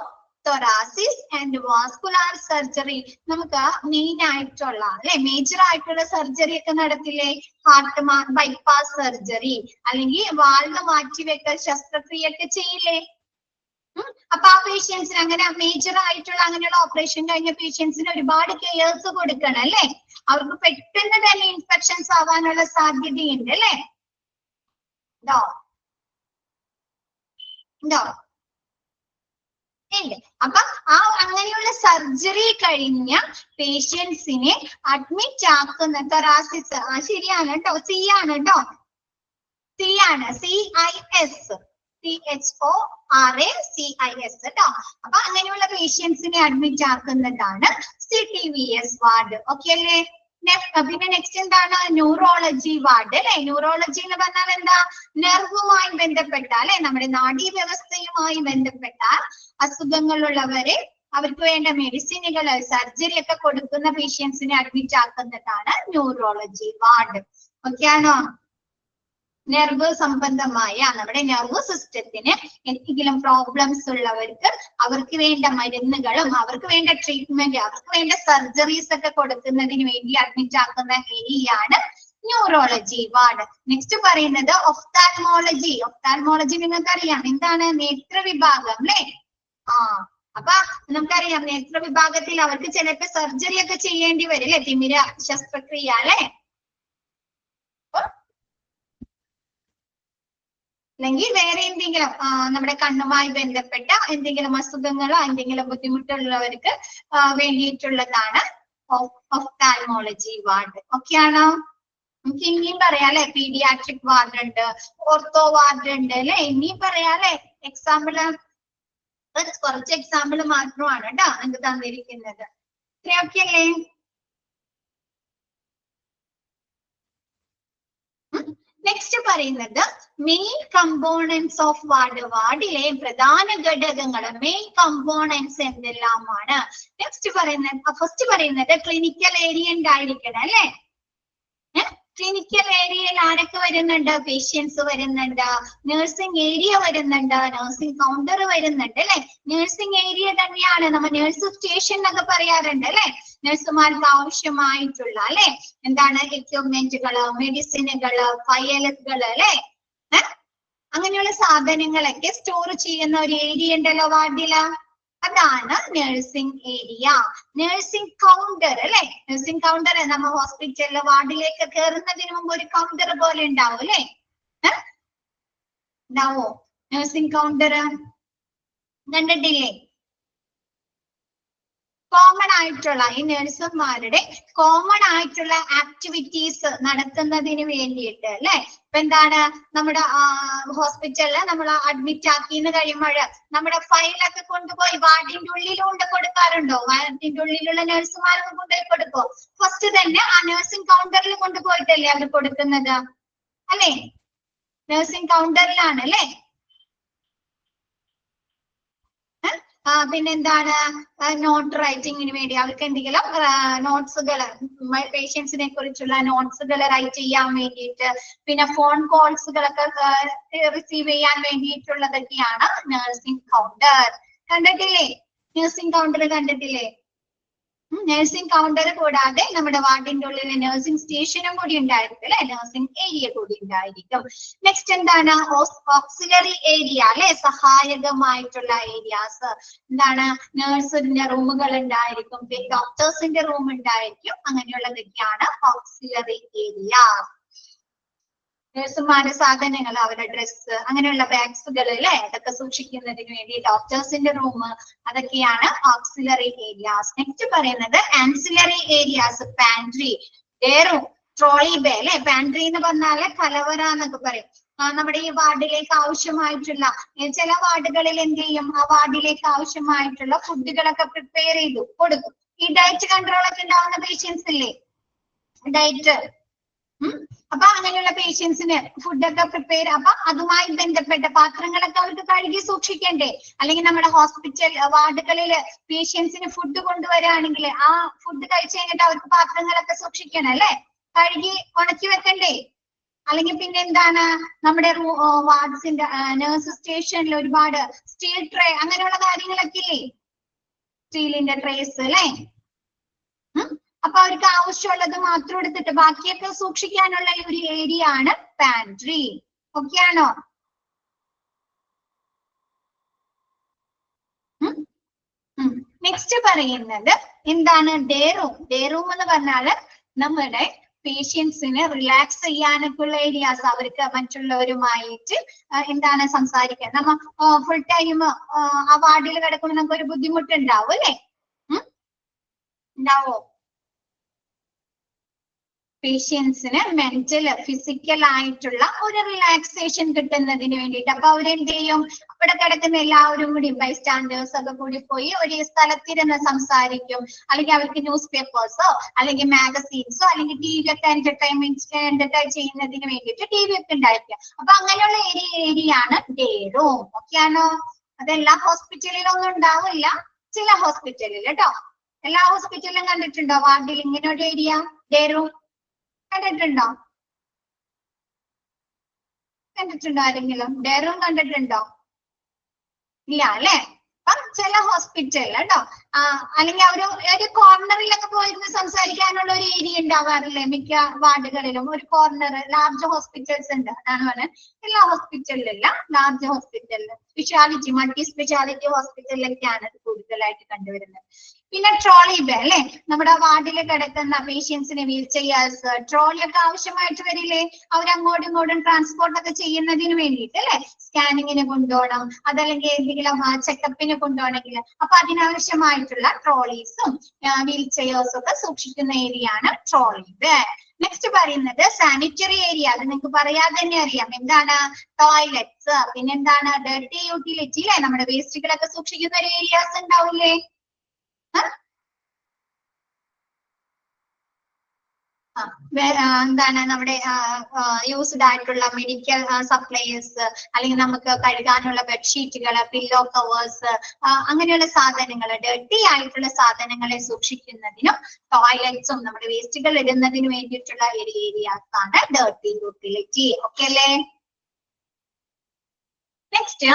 S1: thoracic and vascular surgery. നമുക്ക് മെയിൻ ആയിട്ടുള്ള അല്ലെ, മേജർ ആയിട്ടുള്ള സർജറി ഒക്കെ നടത്തില്ലേ? ഹാർട്ട് ബൈപ്പാസ് സർജറി അല്ലെങ്കിൽ വാൾവ് മാറ്റിവെക്കൽ ശസ്ത്രക്രിയ ഒക്കെ ചെയ്യില്ലേ? അപ്പൊ ആ പേഷ്യൻസിന് അങ്ങനെ മേജർ ആയിട്ടുള്ള അങ്ങനെയുള്ള ഓപ്പറേഷൻ കഴിഞ്ഞ പേഷ്യൻസിന് ഒരുപാട് കെയർസ് കൊടുക്കണം അല്ലെ. അവർക്ക് പെട്ടെന്ന് തന്നെ ഇൻഫെക്ഷൻസ് ആവാനുള്ള സാധ്യതയുണ്ട് അല്ലെ. ഉണ്ടോ? അപ്പൊ അങ്ങനെയുള്ള സർജറി കഴിഞ്ഞ പേഷ്യൻസിനെ അഡ്മിറ്റ് ആക്കുന്ന തൊറാസിസ്, ശരിയാണ് കേട്ടോ, C ആണ് കേട്ടോ, C ആണ്, CIS കേട്ടോ. അപ്പൊ അങ്ങനെയുള്ള പേഷ്യൻസിനെ അഡ്മിറ്റ് ആക്കുന്നതാണ് CTVS വാർഡ്. ഓക്കെ അല്ലേ? പിന്നെ നെക്സ്റ്റ് എന്താണ്? ന്യൂറോളജി വാർഡ് അല്ലെ. ന്യൂറോളജി എന്ന് പറഞ്ഞാൽ എന്താ? നെർവുമായി ബന്ധപ്പെട്ട അല്ലെ, നമ്മുടെ നാഡീവ്യവസ്ഥയുമായി ബന്ധപ്പെട്ട അസുഖങ്ങളുള്ളവരെ അവർക്ക് വേണ്ട മെഡിസിനുകൾ സർജറി ഒക്കെ കൊടുക്കുന്ന പേഷ്യൻസിനെ അഡ്മിറ്റ് ആക്കുന്നതാണ് ന്യൂറോളജി വാർഡ്. ഓക്കെ ആണോ? നെർവ് സംബന്ധമായ നമ്മുടെ നെർവ് സിസ്റ്റത്തിന് എന്തെങ്കിലും പ്രോബ്ലംസ് ഉള്ളവർക്ക് അവർക്ക് വേണ്ട മരുന്നുകളും അവർക്ക് വേണ്ട ട്രീറ്റ്മെന്റ് അവർക്ക് വേണ്ട സർജറീസ് ഒക്കെ കൊടുക്കുന്നതിന് വേണ്ടി അഡ്മിറ്റ് ആക്കുന്ന ഏരിയയാണ് ന്യൂറോളജി വാർഡ്. നെക്സ്റ്റ് പറയുന്നത് ഒഫ്താൽമോളജി. ഒഫ്താൽമോളജി നിങ്ങൾക്ക് അറിയാം എന്താണ്? നേത്ര വിഭാഗം അല്ലെ. അപ്പൊ നമുക്കറിയാം നേത്ര വിഭാഗത്തിൽ അവർക്ക് ചിലപ്പോ സർജറി ഒക്കെ ചെയ്യേണ്ടി വരും അല്ലെ, തിമിര ശസ്ത്രക്രിയ അല്ലെ, അല്ലെങ്കിൽ വേറെ എന്തെങ്കിലും നമ്മുടെ കണ്ണുമായി ബന്ധപ്പെട്ട എന്തെങ്കിലും അസുഖങ്ങളോ എന്തെങ്കിലും ബുദ്ധിമുട്ടുള്ളവർക്ക് വേണ്ടിയിട്ടുള്ളതാണ് ഒഫ്താൽമോളജി വാർഡ്. ഓക്കെ ആണോ? നമുക്ക് ഇനിയും പറയാം അല്ലെ, പീഡിയാട്രിക് വാർഡ് ഉണ്ട്, ഓർത്തോ വാർഡ് ഉണ്ട് അല്ലെ, ഇനിയും പറയാം അല്ലെ. എക്സാമ്പിള് കുറച്ച് എക്സാമ്പിൾ മാത്രമാണ് കേട്ടോ നമുക്ക് തന്നിരിക്കുന്നത്. ഓക്കെ അല്ലേ? നെക്സ്റ്റ് പറയുന്നത് മെയിൻ കമ്പോണൻസ് ഓഫ് വാർഡ്. വാർഡിലെ പ്രധാന ഘടകങ്ങൾ മെയിൻ കമ്പോണൻസ് എന്തെല്ലാമാണ്? നെക്സ്റ്റ് പറയുന്നത് ഫസ്റ്റ് പറയുന്നത് ക്ലിനിക്കൽ ഏരിയ ഉണ്ടായിരിക്കണം അല്ലെ. ക്ലിനിക്കൽ ഏരിയയിൽ ആരൊക്കെ വരുന്നുണ്ട്? പേഷ്യൻസ് വരുന്നുണ്ട്, നഴ്സിംഗ് ഏരിയ വരുന്നുണ്ട്, നഴ്സിംഗ് കൗണ്ടർ വരുന്നുണ്ട് അല്ലെ. നഴ്സിംഗ് ഏരിയ തന്നെയാണ് നമ്മൾ നഴ്സ് സ്റ്റേഷൻ എന്നൊക്കെ പറയാറുണ്ട് അല്ലെ. നഴ്സുമാർക്ക് ആവശ്യമായിട്ടുള്ള അല്ലെ എന്താണ് എക്യുപ്മെന്റുകള്, മെഡിസിനുകള്, ഫയലുകള് അല്ലെ, അങ്ങനെയുള്ള സാധനങ്ങളൊക്കെ സ്റ്റോർ ചെയ്യുന്ന ഒരു ഏരിയ ഉണ്ടല്ലോ വാർഡില്, അതാണ് നഴ്സിംഗ് ഏരിയ. നഴ്സിംഗ് കൗണ്ടർ അല്ലെ. നഴ്സിംഗ് കൗണ്ടർ നമ്മ ഹോസ്പിറ്റലിലെ വാർഡിലേക്ക് കയറുന്നതിന് മുമ്പ് ഒരു കൗണ്ടർ പോലെ ഉണ്ടാവും അല്ലെ. ഉണ്ടാവോ നഴ്സിംഗ് കൗണ്ടർ? കണ്ടിട്ടില്ലേ? കോമൺ ആയിട്ടുള്ള ഈ നഴ്സുമാരുടെ കോമൺ ആയിട്ടുള്ള ആക്ടിവിറ്റീസ് നടത്തുന്നതിന് വേണ്ടിയിട്ട് അല്ലെ. ഇപ്പൊ എന്താണ് നമ്മുടെ ഹോസ്പിറ്റലിൽ നമ്മൾ അഡ്മിറ്റ് ആക്കിന്ന് കഴിയുമ്പോൾ നമ്മുടെ ഫയലൊക്കെ കൊണ്ടുപോയി വാർഡിന്റെ ഉള്ളിലൂടെ കൊടുക്കാറുണ്ടോ? വാർഡിന്റെ ഉള്ളിലുള്ള നഴ്സുമാരൊക്കെ കൊണ്ടുപോയി കൊടുക്കോ? ഫസ്റ്റ് തന്നെ ആ നഴ്സിംഗ് കൗണ്ടറിൽ കൊണ്ടുപോയിട്ടല്ലേ അവർ കൊടുക്കുന്നത് അല്ലെ? നഴ്സിംഗ് കൗണ്ടറിലാണ് അല്ലെ? പിന്നെന്താണ് നോട്ട് റൈറ്റിങ്ങിന് വേണ്ടി അവർക്ക് എന്തെങ്കിലും നോട്ട്സുകൾ പേഷ്യൻസിനെ കുറിച്ചുള്ള നോട്ട്സുകൾ റൈറ്റ് ചെയ്യാൻ വേണ്ടിയിട്ട്, പിന്നെ ഫോൺ കോൾസുകളൊക്കെ റിസീവ് ചെയ്യാൻ വേണ്ടിയിട്ടുള്ളതൊക്കെയാണ് നഴ്സിംഗ് കൗണ്ടർ. കണ്ടിട്ടില്ലേ? നഴ്സിംഗ് കൗണ്ടർ കണ്ടിട്ടില്ലേ? നഴ്സിംഗ് കൗണ്ടർ കൂടാതെ നമ്മുടെ വാർഡിന്റെ ഉള്ളിൽ നഴ്സിംഗ് സ്റ്റേഷനും കൂടി ഉണ്ടായിരിക്കും അല്ലെ, നഴ്സിംഗ് ഏരിയ കൂടി ഉണ്ടായിരിക്കും. നെക്സ്റ്റ് എന്താണ് ഓക്സിലറി ഏരിയ അല്ലെ, സഹായകമായിട്ടുള്ള ഏരിയാസ്. എന്താണ് നഴ്സിന്റെ റൂമുകൾ ഉണ്ടായിരിക്കും, ഡോക്ടേഴ്സിന്റെ റൂം ഉണ്ടായിരിക്കും, അങ്ങനെയുള്ളതൊക്കെയാണ് ഓക്സിലറി ഏരിയാസ്. നഴ്സുമാരുടെ സാധനങ്ങൾ, അവരുടെ ഡ്രസ്സ്, അങ്ങനെയുള്ള ബാഗ്സുകൾ അല്ലെ, അതൊക്കെ സൂക്ഷിക്കുന്നതിന് വേണ്ടി ഡോക്ടേഴ്സിന്റെ റൂം, അതൊക്കെയാണ് ഓക്സിലറി ഏരിയാസ്. നെക്സ്റ്റ് പറയുന്നത് ancillary areas. Pantry, day room, trolley bay അല്ലെ. പാൻട്രി എന്ന് പറഞ്ഞാല് കലവറ എന്നൊക്കെ പറയും. നമ്മുടെ ഈ വാർഡിലേക്ക് ആവശ്യമായിട്ടുള്ള ചില വാർഡുകളിൽ എന്ത് ചെയ്യും, ആ വാർഡിലേക്ക് ആവശ്യമായിട്ടുള്ള ഫുഡുകളൊക്കെ പ്രിപ്പയർ ചെയ്തു കൊടുക്കും. ഈ ഡയറ്റ് കൺട്രോൾ ഒക്കെ ഉണ്ടാവുന്ന പേഷ്യൻസ് ഇല്ലേ, ഡയറ്റ്, അപ്പൊ അങ്ങനെയുള്ള പേഷ്യൻസിന് ഫുഡൊക്കെ പ്രിപ്പയർ, അപ്പൊ അതുമായി ബന്ധപ്പെട്ട പാത്രങ്ങളൊക്കെ അവർക്ക് കഴുകി സൂക്ഷിക്കണ്ടേ? അല്ലെങ്കിൽ നമ്മുടെ ഹോസ്പിറ്റൽ വാർഡുകളിൽ പേഷ്യൻസിന് ഫുഡ് കൊണ്ടുവരാണെങ്കിൽ ആ ഫുഡ് കഴിച്ചു കഴിഞ്ഞിട്ട് അവർക്ക് പാത്രങ്ങളൊക്കെ സൂക്ഷിക്കണം അല്ലെ, കഴുകി ഉണക്കി വെക്കണ്ടേ? അല്ലെങ്കിൽ പിന്നെ എന്താണ് നമ്മുടെ വാർഡ്സിന്റെ നഴ്സ് സ്റ്റേഷനിൽ ഒരുപാട് സ്റ്റീൽ ട്രേ അങ്ങനെയുള്ള കാര്യങ്ങളൊക്കെ ഇല്ലേ, സ്റ്റീലിന്റെ ട്രേസ് അല്ലെ. അപ്പൊ അവർക്ക് ആവശ്യമുള്ളത് മാത്രം എടുത്തിട്ട് ബാക്കിയൊക്കെ സൂക്ഷിക്കാനുള്ള ഒരു ഏരിയ ആണ് പാൻട്രി. ഓക്കെ ആണോ? നെക്സ്റ്റ് പറയുന്നത് എന്താണ് ഡേ റൂം. ഡേ റൂം എന്ന് പറഞ്ഞാല് നമ്മുടെ പേഷ്യൻസിന് റിലാക്സ് ചെയ്യാനൊക്കെ ഉള്ള ഏരിയാസ്, അവർക്ക് മറ്റുള്ളവരുമായിട്ട് എന്താണ് സംസാരിക്കാൻ. നമ്മ ഫുൾ ടൈം ആ വാർഡിൽ കിടക്കുമ്പോൾ നമുക്ക് ഒരു ബുദ്ധിമുട്ടുണ്ടാവും അല്ലെ, ഉണ്ടാവോ? പേഷ്യൻസിന് മെന്റൽ ഫിസിക്കൽ ആയിട്ടുള്ള ഒരു റിലാക്സേഷൻ കിട്ടുന്നതിന് വേണ്ടിയിട്ട് അപ്പൊ അവരെന്ത് ചെയ്യും, അവിടെ കിടക്കുന്ന എല്ലാവരും കൂടി ബൈസ്റ്റാൻഡേഴ്സ് ഒക്കെ കൂടി പോയി ഒരു സ്ഥലത്തിരുന്ന് സംസാരിക്കും. അല്ലെങ്കിൽ അവർക്ക് ന്യൂസ് പേപ്പേഴ്സോ അല്ലെങ്കിൽ മാഗസീൻസോ അല്ലെങ്കിൽ ടി വി ഒക്കെ എന്റർടൈൻ ചെയ്യുന്നതിന് വേണ്ടിയിട്ട് ടി വി ഒക്കെ ഉണ്ടായിരിക്കും. അപ്പൊ അങ്ങനെയുള്ള ഏരിയ ആണ് ഡേ റൂം. ഓക്കെ ആണോ? അതെല്ലാ ഹോസ്പിറ്റലിലൊന്നും ഉണ്ടാവില്ല, ചില ഹോസ്പിറ്റലിൽ കേട്ടോ. എല്ലാ ഹോസ്പിറ്റലിലും കണ്ടിട്ടുണ്ടോ വാർഡിൽ ഇങ്ങനെ ഒരു ഏരിയ ഡേ റൂം? കണ്ടിട്ടുണ്ടോ? കണ്ടിട്ടുണ്ടോ ആരെങ്കിലും ഡേ റൂം കണ്ടിട്ടുണ്ടോ? ഇല്ല അല്ലെ. അപ്പം ചില ഹോസ്പിറ്റലിൽ കേട്ടോ, അല്ലെങ്കിൽ ഒരു കോർണറിലൊക്കെ പോയിരുന്ന് സംസാരിക്കാനുള്ള ഒരു ഏരിയ ഉണ്ടാവാറില്ലേ മിക്ക വാർഡുകളിലും? ഒരു കോർണർ, ലാർജ് ഹോസ്പിറ്റൽസ് ഉണ്ട്, അതാണ് പറയുന്നത്. എല്ലാ ഹോസ്പിറ്റലിലല്ല, ലാർജ് ഹോസ്പിറ്റലിൽ, സ്പെഷ്യാലിറ്റി മൾട്ടി സ്പെഷ്യാലിറ്റി ഹോസ്പിറ്റലിലൊക്കെയാണ് ഇത് കൂടുതലായിട്ട് കണ്ടുവരുന്നത്. പിന്നെ ട്രോളി ബേ അല്ലെ, നമ്മുടെ വാർഡിൽ കിടക്കുന്ന പേഷ്യൻസിന് വീൽ ചെയേഴ്സ്, ട്രോളി ഒക്കെ ആവശ്യമായിട്ട് വരില്ലേ? അവരങ്ങോട്ടും ഇങ്ങോട്ടും ട്രാൻസ്പോർട്ട് ഒക്കെ ചെയ്യുന്നതിന് വേണ്ടിയിട്ട് അല്ലെ, സ്കാനിങ്ങിന് കൊണ്ടുപോകണം, അതല്ലെങ്കിൽ എന്തെങ്കിലും ചെക്കപ്പിന് കൊണ്ടുപോകണമെങ്കിൽ അപ്പൊ അതിനാവശ്യമായിട്ടുള്ള ട്രോളീസും വീൽ ചെയേഴ്സും ഒക്കെ സൂക്ഷിക്കുന്ന ഏരിയ ആണ് ട്രോളി ബേ. നെക്സ്റ്റ് പറയുന്നത് സാനിറ്ററി ഏരിയ. അത് നിങ്ങൾക്ക് പറയാതെ തന്നെ അറിയാം, എന്താണ്? ടോയ്ലറ്റ്സ്, പിന്നെന്താണ് ഡർട്ടി യൂട്ടിലിറ്റി അല്ലെ, നമ്മുടെ വേസ്റ്റുകളൊക്കെ സൂക്ഷിക്കുന്ന ഒരു ഏരിയാസ് ഉണ്ടാവില്ലേ? എന്താണ് നമ്മുടെ യൂസ്ഡ് ആയിട്ടുള്ള മെഡിക്കൽ സപ്ലൈസ്, അല്ലെങ്കിൽ നമുക്ക് കഴുകാനുള്ള ബെഡ്ഷീറ്റുകൾ, പില്ലോ കവേഴ്സ്, അങ്ങനെയുള്ള സാധനങ്ങൾ, ഡർട്ടി ആയിട്ടുള്ള സാധനങ്ങളെ സൂക്ഷിക്കുന്നതിനും ടോയ്ലറ്റ്സും നമ്മുടെ വേസ്റ്റുകൾ ഇടുന്നതിന് വേണ്ടിയിട്ടുള്ള ഒരു ഏരിയാസ് ആണ് ഡർട്ടി യൂട്ടിലിറ്റി. ഓക്കെ അല്ലേ? Next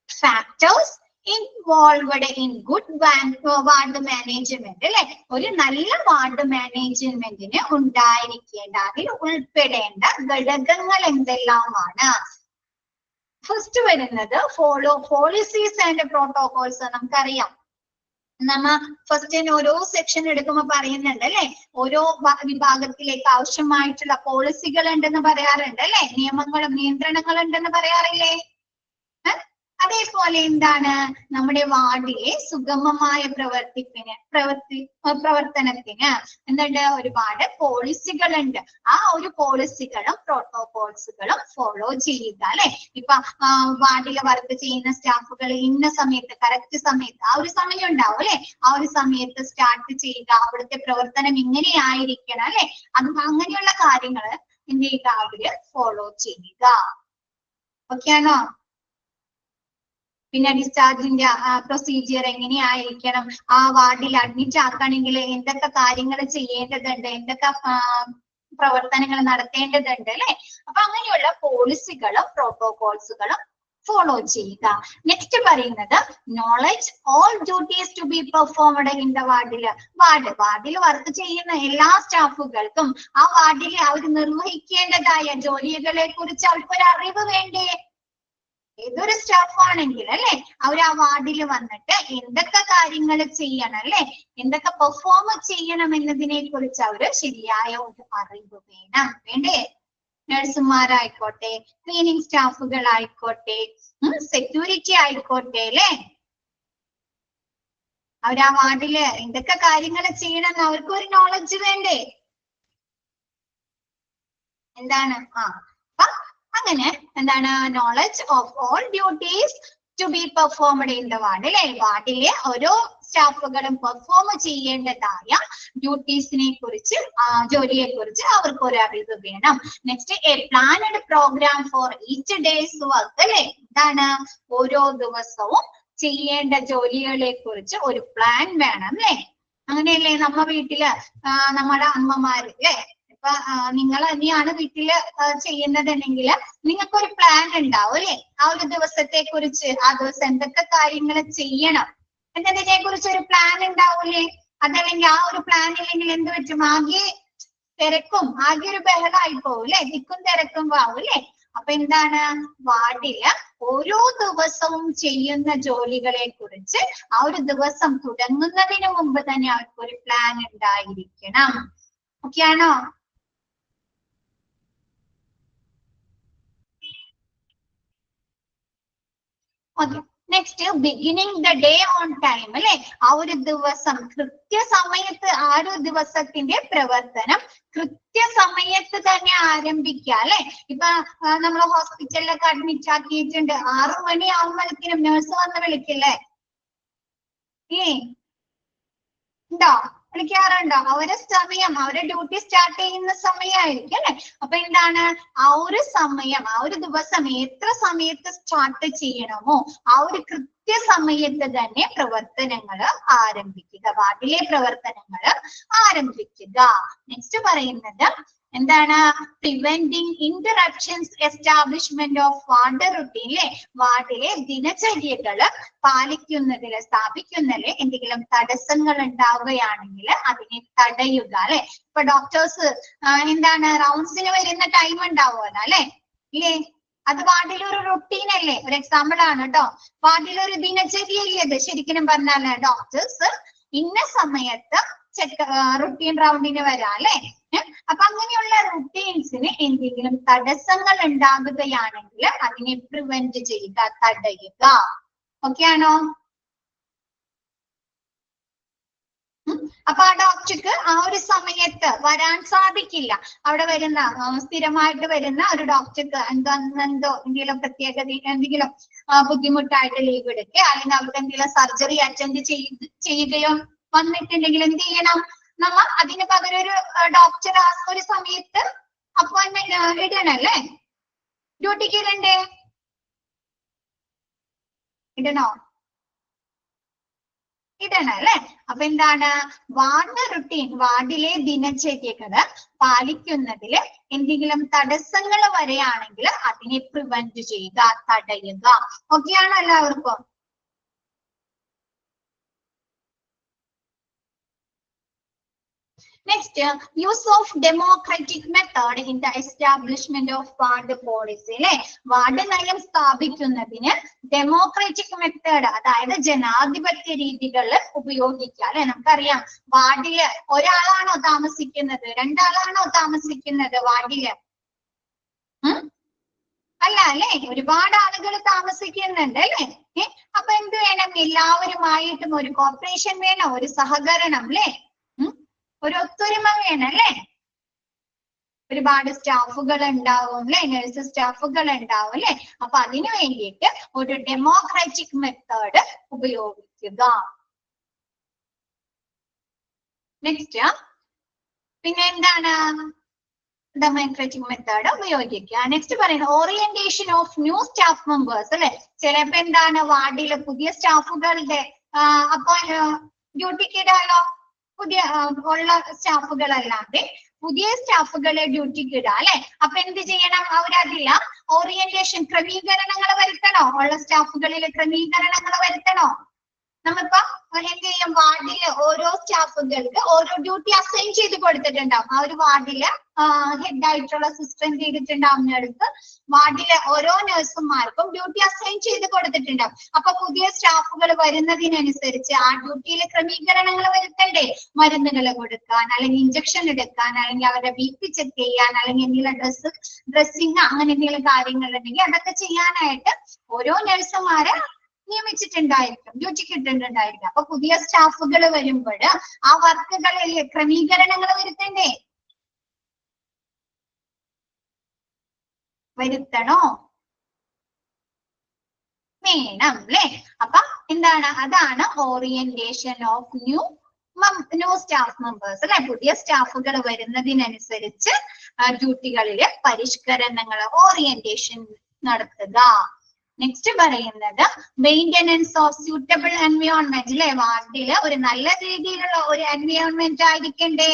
S1: factors involved in good ward management അല്ലെ. ഒരു നല്ല വാർഡ് മാനേജ്മെന്റിന് ഉണ്ടായിരിക്കേണ്ട, അതിൽ ഉൾപ്പെടേണ്ട ഘടകങ്ങൾ എന്തെല്ലാമാണ്? ഫസ്റ്റ് വരുന്നത് ഫോളോ പോളിസീസ് ആൻഡ് പ്രോട്ടോകോൾസ്. നമുക്കറിയാം, നമ്മ ഫസ്റ്റ് ഓരോ സെക്ഷൻ എടുക്കുമ്പോൾ പറയുന്നുണ്ട് അല്ലെ, ഓരോ വിഭാഗത്തിലേക്ക് ആവശ്യമായിട്ടുള്ള പോളിസികൾ ഉണ്ടെന്ന് പറയാറുണ്ട് അല്ലെ, നിയമങ്ങളും നിയന്ത്രണങ്ങളും ഉണ്ടെന്ന് പറയാറില്ലേ? അതേപോലെ എന്താണ് നമ്മുടെ വാർഡിലെ സുഗമമായ പ്രവർത്തനത്തിന് എന്തുണ്ട് ഒരുപാട് പോളിസികളുണ്ട്. ആ ഒരു പോളിസികളും പ്രോട്ടോകോൾസുകളും ഫോളോ ചെയ്യുക അല്ലെ. ഇപ്പൊ വാർഡിൽ വർക്ക് ചെയ്യുന്ന സ്റ്റാഫുകൾ ഇന്ന സമയത്ത് കറക്റ്റ് സമയത്ത് ആ ഒരു സമയം ഉണ്ടാവും അല്ലെ, ആ ഒരു സമയത്ത് സ്റ്റാർട്ട് ചെയ്യുക, അവിടുത്തെ പ്രവർത്തനം ഇങ്ങനെയായിരിക്കണം അല്ലെ. അത് അങ്ങനെയുള്ള കാര്യങ്ങൾ എന്ത് ചെയ്യുക, അവര് ഫോളോ ചെയ്യുക. ഓക്കെ ആണോ? പിന്നെ ഡിസ്ചാർജിന്റെ പ്രൊസീജിയർ എങ്ങനെയായിരിക്കണം, ആ വാർഡിൽ അഡ്മിറ്റ് ആക്കണമെങ്കിൽ എന്തൊക്കെ കാര്യങ്ങൾ ചെയ്യേണ്ടതുണ്ട്, എന്തൊക്കെ പ്രവർത്തനങ്ങൾ നടത്തേണ്ടതുണ്ട് അല്ലെ. അപ്പൊ അങ്ങനെയുള്ള പോളിസികളും പ്രോട്ടോകോൾസുകളും ഫോളോ ചെയ്യുക. നെക്സ്റ്റ് പറയുന്നത് knowledge all duties to be performed in the വാർഡിൽ വർക്ക് ചെയ്യുന്ന എല്ലാ സ്റ്റാഫുകൾക്കും ആ വാർഡിൽ അവർ നിർവഹിക്കേണ്ടതായ ജോലികളെ കുറിച്ച് അവർക്കൊരു അറിവ് വേണ്ടേ? ഏതൊരു സ്റ്റാഫ് ആണെങ്കിൽ അല്ലെ, അവർ ആ വാർഡിൽ വന്നിട്ട് എന്തൊക്കെ കാര്യങ്ങൾ ചെയ്യണം അല്ലെ, എന്തൊക്കെ പെർഫോം ചെയ്യണം എന്നതിനെ കുറിച്ച് അവര് ശരിയായ ഒരു അറിവ് വേണ്ടേ? നഴ്സുമാരായിക്കോട്ടെ, ക്ലീനിങ് സ്റ്റാഫുകൾ ആയിക്കോട്ടെ, സെക്യൂരിറ്റി ആയിക്കോട്ടെ അല്ലെ, അവർ ആ വാർഡില് എന്തൊക്കെ കാര്യങ്ങൾ ചെയ്യണം എന്ന് അവർക്ക് ഒരു നോളജ് വേണ്ടേ? എന്താണ് അങ്ങനെ എന്താണ് knowledge of all duties to be performed in the ward അല്ലെ. വാർഡിലെ ഓരോ സ്റ്റാഫുകളും പെർഫോം ചെയ്യേണ്ടതായ ഡ്യൂട്ടീസിനെ കുറിച്ച് ജോലിയെ കുറിച്ച് അവർക്ക് ഒരു അറിവ് വേണം. Next a planned programme for each days work അല്ലെ. എന്താണ് ഓരോ ദിവസവും ചെയ്യേണ്ട ജോലികളെ കുറിച്ച് ഒരു പ്ലാൻ വേണം അല്ലെ. അങ്ങനെയല്ലേ നമ്മ വീട്ടില് നമ്മുടെ അമ്മമാര് അല്ലെ, ഇപ്പൊ നിങ്ങൾ തന്നെയാണ് വീട്ടില് ചെയ്യുന്നതെങ്കിൽ നിങ്ങൾക്കൊരു പ്ലാൻ ഉണ്ടാവും അല്ലെ. ആ ഒരു ദിവസത്തെ കുറിച്ച് ആ ദിവസം എന്തൊക്കെ കാര്യങ്ങൾ ചെയ്യണം എന്നതിനെ കുറിച്ച് ഒരു പ്ലാൻ ഉണ്ടാവൂലേ? അതല്ലെങ്കിൽ ആ ഒരു പ്ലാൻ ഇല്ലെങ്കിൽ എന്ത് പറ്റും, ആകെ ഒരു ബഹളമായി പോവും അല്ലെ, തിക്കും തിരക്കും ആവും അല്ലെ. അപ്പൊ എന്താണ് വാർഡില് ഓരോ ദിവസവും ചെയ്യുന്ന ജോലികളെ കുറിച്ച് ആ ഒരു ദിവസം തുടങ്ങുന്നതിന് മുമ്പ് തന്നെ അവർക്കൊരു പ്ലാൻ ഉണ്ടായിരിക്കണം. ഓക്കെ ആണോ? Okay, next beginning the day on time അല്ലെ. ആ ഒരു ദിവസം കൃത്യസമയത്ത് ആ ഒരു ദിവസത്തിന്റെ പ്രവർത്തനം കൃത്യസമയത്ത് തന്നെ ആരംഭിക്കുക അല്ലെ. ഇപ്പൊ നമ്മൾ ഹോസ്പിറ്റലിലൊക്കെ അഡ്മിറ്റ് ആക്കിയിട്ടുണ്ട്, 6 മണി ആവുമ്പോഴേക്കും നേഴ്സ് വന്ന് വിളിക്കില്ലേ? ഉണ്ടോ? വിളിക്കാറുണ്ടോ? അവരെ സമയം, അവരെ ഡ്യൂട്ടി സ്റ്റാർട്ട് ചെയ്യുന്ന സമയമായിരിക്കും അല്ലെ. അപ്പൊ എന്താണ് ആ ഒരു സമയം, ആ ഒരു ദിവസം എത്ര സമയത്ത് സ്റ്റാർട്ട് ചെയ്യണമോ ആ ഒരു കൃത്യസമയത്ത് തന്നെ പ്രവർത്തനങ്ങൾ ആരംഭിക്കുക, വാർഡിലെ പ്രവർത്തനങ്ങൾ ആരംഭിക്കുക. നെക്സ്റ്റ് പറയുന്നത് എന്താണ് preventing interruptions, establishment of ward routine അല്ലെ. വാർഡിലെ ദിനചര്യകള് സ്ഥാപിക്കുന്നതിൽ എന്തെങ്കിലും തടസ്സങ്ങൾ ഉണ്ടാവുകയാണെങ്കിൽ അതിനെ തടയുക അല്ലെ. ഇപ്പൊ ഡോക്ടേഴ്സ് എന്താണ് റൗണ്ട്സിന് വരുന്ന ടൈം ഉണ്ടാവുമല്ലോ അല്ലെ, ഇല്ലേ? അത് വാർഡിലൊരു റുട്ടീൻ അല്ലേ, ഒരു എക്സാമ്പിൾ ആണ് കേട്ടോ. വാർഡിലൊരു ദിനചര്യ ഇല്ലേ അത് ശരിക്കും പറഞ്ഞാല് ഡോക്ടേഴ്സ് ഇന്ന സമയത്ത് റുട്ടീൻ റൗണ്ടിന് വരാം അല്ലെ. അപ്പൊ അങ്ങനെയുള്ള റുട്ടീൻസിന് എന്തെങ്കിലും തടസ്സങ്ങൾ ഉണ്ടാകുകയാണെങ്കിൽ അതിനെ പ്രിവെന്റ് ചെയ്യുക, തടയുക. ഓക്കെ ആണോ? അപ്പൊ ആ ഡോക്ടർക്ക് ആ ഒരു സമയത്ത് വരാൻ സാധിക്കില്ല. അവിടെ വരുന്ന സ്ഥിരമായിട്ട് വരുന്ന ഒരു ഡോക്ടർക്ക് എന്തോ എന്തെങ്കിലും പ്രത്യേകത, എന്തെങ്കിലും ബുദ്ധിമുട്ടായിട്ട് ലീവ് എടുക്കുക, അല്ലെങ്കിൽ അവിടെ എന്തെങ്കിലും സർജറി അറ്റൻഡ് ചെയ്യുകയോ വന്നിട്ടുണ്ടെങ്കിൽ എന്ത് ചെയ്യണം, നമ്മ അതിന് പകരം ഒരു ഡോക്ടർ ആ ഒരു സമയത്ത് അപ്പോയിന്റ്മെന്റ് ഇടണല്ലേ. ഡ്യൂട്ടിക്ക് ഇടണ്ടേ? ഇടണോ? ഇടണം അല്ലെ. അപ്പൊ എന്താണ് വാർഡ് റുട്ടീൻ, വാർഡിലെ ദിനചര്യകള് പാലിക്കുന്നതിൽ എന്തെങ്കിലും തടസ്സങ്ങൾ വരെയാണെങ്കിൽ അതിനെ പ്രിവെന്റ് ചെയ്യുക, തടയുക. ഓക്കെ ആണോ എല്ലാവർക്കും? Next, use of democratic method in the establishment of ward policy അല്ലെ. വാർഡ് നയം സ്ഥാപിക്കുന്നതിന് ഡെമോക്രാറ്റിക് മെത്തേഡ്, അതായത് ജനാധിപത്യ രീതികൾ ഉപയോഗിക്കുക അല്ലെ. നമുക്കറിയാം വാർഡില് ഒരാളാണോ താമസിക്കുന്നത്, രണ്ടാളാണോ താമസിക്കുന്നത് വാർഡില്? അല്ല അല്ലെ, ഒരുപാട് ആളുകൾ താമസിക്കുന്നുണ്ട് അല്ലെ. അപ്പൊ എന്ത് വേണം, എല്ലാവരുമായിട്ടും ഒരു കോർപ്പറേഷൻ വേണം, ഒരു സഹകരണം അല്ലെ, ഒരു ഒത്തൊരുമ വേണം അല്ലെ. ഒരുപാട് സ്റ്റാഫുകൾ ഉണ്ടാവും അല്ലെ, നഴ്സ് സ്റ്റാഫുകൾ ഉണ്ടാവും അല്ലെ. അപ്പൊ അതിനു വേണ്ടിയിട്ട് ഒരു ഡെമോക്രാറ്റിക് മെത്തേഡ് ഉപയോഗിക്കുക. നെക്സ്റ്റ് പിന്നെ എന്താണ്, ഡെമോക്രാറ്റിക് മെത്തേഡ് ഉപയോഗിക്കുക. നെക്സ്റ്റ് പറയുന്നത് orientation of new staff members അല്ലെ. ചിലപ്പോ എന്താണ്, വാർഡിലെ പുതിയ സ്റ്റാഫുകളുടെ അപ്പൊ ഡ്യൂട്ടിക്ക് ഇടാലോ, പുതിയ ഉള്ള സ്റ്റാഫുകളല്ലാതെ പുതിയ സ്റ്റാഫുകളെ ഡ്യൂട്ടിക്ക് ഇടാം അല്ലെ. അപ്പൊ എന്ത് ചെയ്യണം, അവരതില്ല ഓറിയന്റേഷൻ ക്രമീകരണങ്ങൾ വരുത്തണോ, ഉള്ള സ്റ്റാഫുകളിൽ ക്രമീകരണങ്ങൾ വരുത്തണോ. നമ്മളിപ്പോ എന്ത് ചെയ്യും, വാർഡില് ഓരോ സ്റ്റാഫുകൾക്ക് ഓരോ ഡ്യൂട്ടി അസൈൻ ചെയ്ത് കൊടുത്തിട്ടുണ്ടാവും. ആ ഒരു വാർഡില് ഹെഡ് ആയിട്ടുള്ള സിസ്റ്റം ചെയ്തിട്ടുണ്ടാവുന്നിടത്ത് വാർഡിലെ ഓരോ നഴ്സുമാർക്കും ഡ്യൂട്ടി അസൈൻ ചെയ്ത് കൊടുത്തിട്ടുണ്ടാവും. അപ്പൊ പുതിയ സ്റ്റാഫുകൾ വരുന്നതിനനുസരിച്ച് ആ ഡ്യൂട്ടിയിൽ ക്രമീകരണങ്ങൾ വരുത്തണ്ടേ. മരുന്നുകൾ കൊടുക്കാൻ, അല്ലെങ്കിൽ ഇഞ്ചക്ഷൻ എടുക്കാൻ, അല്ലെങ്കിൽ അവരുടെ BP ചെക്ക് ചെയ്യാൻ, അല്ലെങ്കിൽ എന്തെങ്കിലും ഡ്രസ്സിങ് അങ്ങനെ എന്തെങ്കിലും കാര്യങ്ങൾ ഉണ്ടെങ്കിൽ അതൊക്കെ ചെയ്യാനായിട്ട് ഓരോ നഴ്സുമാരെ നിയമിച്ചിട്ടുണ്ടായിരിക്കും, ഡ്യൂട്ടിക്ക് ഇട്ടിട്ടുണ്ടായിരിക്കും. അപ്പൊ പുതിയ സ്റ്റാഫുകൾ വരുമ്പോൾ ആ വർക്കുകളിൽ ക്രമീകരണങ്ങൾ വരുത്തണ്ടേ, വരുത്തണോ, വേണം അല്ലെ. അപ്പൊ എന്താണ്, അതാണ് orientation of new staff members അല്ലെ. പുതിയ സ്റ്റാഫുകൾ വരുന്നതിനനുസരിച്ച് ഡ്യൂട്ടികളിലെ പരിഷ്കരണങ്ങൾ, ഓറിയന്റേഷൻ നടത്തുക. നെക്സ്റ്റ് പറയുന്നത് മെയിൻ്റനൻസ് ഓഫ് സ്യൂട്ടബിൾ എൻവയോൺമെന്റ് അല്ലെ. വാർഡില് ഒരു നല്ല രീതിയിലുള്ള ഒരു എൻവയോൺമെന്റ് ആയിരിക്കണ്ടേ.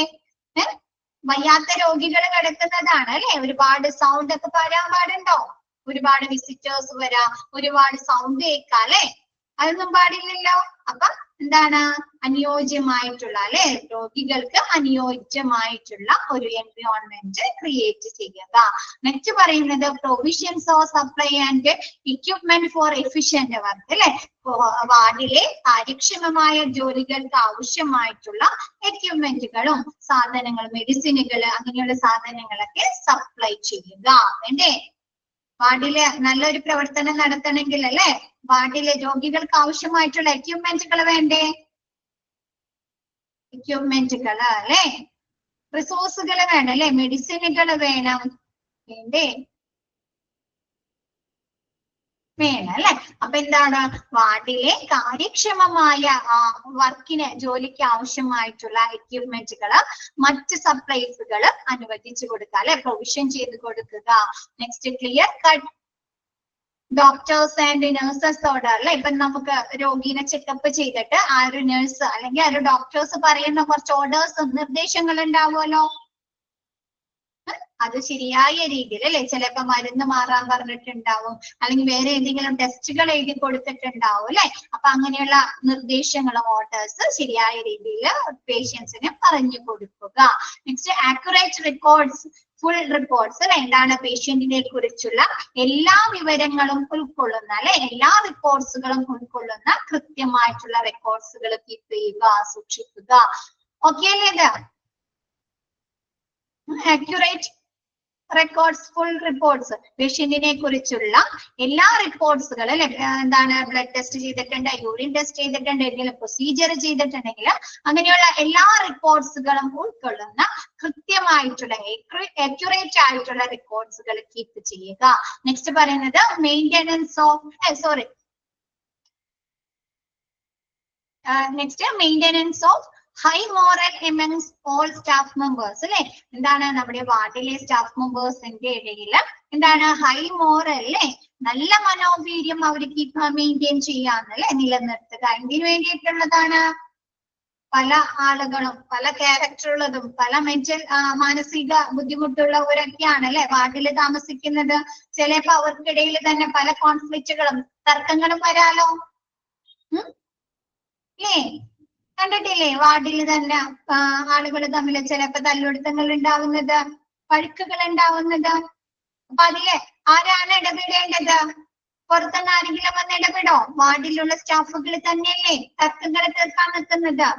S1: വയ്യാത്ത രോഗികൾ കിടക്കുന്നതാണ് അല്ലെ, ഒരുപാട് സൗണ്ട് ഒക്കെ വരാൻ പാടുണ്ടോ, ഒരുപാട് വിസിറ്റേഴ്സ് വരാം, ഒരുപാട് സൗണ്ട് കേൾക്കാം അല്ലെ, അതൊന്നും പാടില്ലല്ലോ. അപ്പൊ എന്താണ്, അനുയോജ്യമായിട്ടുള്ള അല്ലെ, രോഗികൾക്ക് അനുയോജ്യമായിട്ടുള്ള ഒരു എൻവയോൺമെന്റ് ക്രിയേറ്റ് ചെയ്യുക. നെക്സ്റ്റ് പറയുന്നത് provisions of supply and equipment for efficient work അല്ലെ. വാർഡിലെ കാര്യക്ഷമമായ ജോലികൾക്ക് ആവശ്യമായിട്ടുള്ള എക്യുപ്മെന്റുകളും സാധനങ്ങളും, മെഡിസിനുകൾ അങ്ങനെയുള്ള സാധനങ്ങളൊക്കെ സപ്ലൈ ചെയ്യുക. വേണ്ടേ, വാർഡില് നല്ലൊരു പ്രവർത്തനം നടത്തണമെങ്കിൽ അല്ലെ, വാർഡിലെ രോഗികൾക്ക് ആവശ്യമായിട്ടുള്ള എക്യുപ്മെന്റുകൾ വേണ്ടേ, എക്യുപ്മെന്റുകൾ അല്ലെ, റിസോഴ്സുകൾ വേണം അല്ലെ, മെഡിസിനുകൾ വേണം, വേണ്ടേ, വേണം അല്ലെ. അപ്പൊ എന്താണ്, വാർഡിലെ കാര്യക്ഷമമായ വർക്കിന്, ജോലിക്ക് ആവശ്യമായിട്ടുള്ള എക്യുപ്മെന്റുകൾ, മറ്റ് സപ്ലൈസുകൾ അനുവദിച്ചു കൊടുക്കുക അല്ലെ, പ്രൊവിഷൻ ചെയ്ത് കൊടുക്കുക. Next clear cut doctors and nurses order അല്ലെ. ഇപ്പൊ നമുക്ക് രോഗീനെ ചെക്കപ്പ് ചെയ്തിട്ട് ആ ഒരു നഴ്സ് അല്ലെങ്കിൽ ആ ഒരു ഡോക്ടേഴ്സ് പറയുന്ന കുറച്ച് ഓർഡേഴ്സ്, നിർദ്ദേശങ്ങൾ ഉണ്ടാവുമല്ലോ, അത് ശരിയായ രീതിയിൽ അല്ലെ. ചിലപ്പോ മരുന്ന് മാറാൻ പറഞ്ഞിട്ടുണ്ടാവും, അല്ലെങ്കിൽ വേറെ എന്തെങ്കിലും ടെസ്റ്റുകൾ എഴുതി കൊടുത്തിട്ടുണ്ടാവും അല്ലെ. അപ്പൊ അങ്ങനെയുള്ള നിർദ്ദേശങ്ങൾ, ഓർഡേഴ്സ് ശരിയായ രീതിയിൽ പേഷ്യൻസിന് പറഞ്ഞു കൊടുക്കുക. Next accurate records, full reports എന്താണ്, പേഷ്യന്റിനെ കുറിച്ചുള്ള എല്ലാ വിവരങ്ങളും ഉൾക്കൊള്ളുന്ന അല്ലെ, എല്ലാ റിപ്പോർട്ട്സുകളും ഉൾക്കൊള്ളുന്ന കൃത്യമായിട്ടുള്ള റെക്കോർഡ്സുകൾ കീപ്പ് ചെയ്യുക, സൂക്ഷിക്കുക. ഓക്കെ അല്ലേ ഇത്? ആക്യുറേറ്റ് റെക്കോർഡ്സ്, ഫുൾ റിപ്പോർട്ട്സ്, പേഷ്യന്റിനെ കുറിച്ചുള്ള എല്ലാ റിപ്പോർട്ട്സുകൾ അല്ലെ. എന്താണ്, ബ്ലഡ് ടെസ്റ്റ് ചെയ്തിട്ടുണ്ട്, യൂറിൻ ടെസ്റ്റ് ചെയ്തിട്ടുണ്ട്, എന്തെങ്കിലും പ്രൊസീജിയർ ചെയ്തിട്ടുണ്ടെങ്കിൽ അങ്ങനെയുള്ള എല്ലാ റിപ്പോർട്ട്സുകളും ഉൾക്കൊള്ളുന്ന കൃത്യമായിട്ടുള്ള ആക്യുറേറ്റ് ആയിട്ടുള്ള റിപ്പോർട്ട്സുകൾ കീപ്പ് ചെയ്യുക. നെക്സ്റ്റ് പറയുന്നത് maintenance of maintenance of high moral amongst all staff members അല്ലെ. എന്താണ്, നമ്മുടെ വാർഡിലെ സ്റ്റാഫ് മെമ്പേഴ്സിന്റെ ഇടയിൽ എന്താണ്, ഹൈ മോറൽ അല്ലെ, നല്ല മനോവീര്യം അവർക്ക് മെയിൻറ്റെയിൻ ചെയ്യാന്നല്ലേ, നിലനിർത്തുക. എന്തിനു വേണ്ടിയിട്ടുള്ളതാണ്, പല ആളുകളും പല ക്യാരക്ടർ ഉള്ളതും പല മാനസിക ബുദ്ധിമുട്ടുള്ളവരൊക്കെയാണ് അല്ലെ വാർഡിൽ താമസിക്കുന്നത്. ചിലപ്പോ അവർക്കിടയിൽ തന്നെ പല കോൺഫ്ലിക്റ്റുകളും തർക്കങ്ങളും വരാലോ, അല്ലേ? കണ്ടിട്ടില്ലേ, വാർഡിൽ തന്നെ ആളുകൾ തമ്മിൽ ചിലപ്പോ തല്ലുപിടുത്തങ്ങൾ ഉണ്ടാവുന്നത്, വഴക്കുകൾ ഉണ്ടാവുന്നത്. അപ്പൊ അതില് ആരാണ് ഇടപെടേണ്ടത്? പുറത്തുനിന്ന് ആരെങ്കിലും വന്ന് ഇടപെടോ? വാർഡിലുള്ള സ്റ്റാഫുകൾ തന്നെയല്ലേ തർക്കങ്ങൾ തീർക്കാൻ നിൽക്കുന്നത്.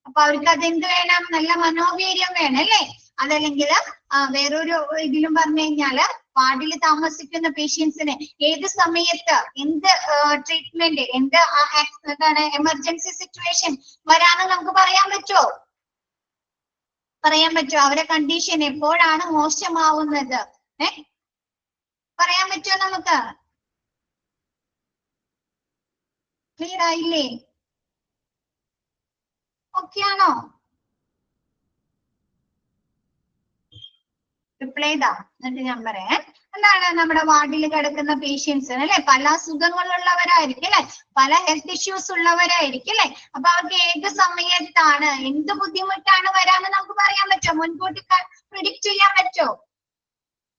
S1: അപ്പൊ അവർക്ക് അതെന്ത് വേണം, നല്ല മനോവീര്യം വേണം അല്ലേ. അതല്ലെങ്കിൽ വേറൊരു ഇതിലും പറഞ്ഞു കഴിഞ്ഞാല് വാർഡിൽ താമസിക്കുന്ന പേഷ്യൻസിന് ഏത് സമയത്ത് എന്ത് ട്രീറ്റ്മെന്റ്, എന്ത് എന്താണ് എമർജൻസി സിറ്റുവേഷൻ വരാന്ന് നമുക്ക് പറയാൻ പറ്റുമോ? പറയാൻ പറ്റുമോ? അവരുടെ കണ്ടീഷൻ എപ്പോഴാണ് മോശമാവുന്നത്? പറയാൻ പറ്റുമോ നമുക്ക്? ക്ലിയർ ആയില്ലേ? ഓക്കെ ആണോ? റിപ്ലൈ ചെയ്താ എന്നിട്ട് ഞാൻ പറയാം. എന്താണ് നമ്മുടെ വാർഡിൽ കിടക്കുന്ന പേഷ്യൻസിന് അല്ലെ, പല അസുഖങ്ങളുള്ളവരായിരിക്കും അല്ലെ, പല ഹെൽത്ത് ഇഷ്യൂസ് ഉള്ളവരായിരിക്കും അല്ലെ. അപ്പൊ അവർക്ക് ഏത് സമയത്താണ് എന്ത് ബുദ്ധിമുട്ടാണ് വരാന്ന് നമുക്ക് പറയാൻ പറ്റുമോ? മുൻകൂട്ടി പ്രിഡിക്റ്റ് ചെയ്യാൻ പറ്റുമോ?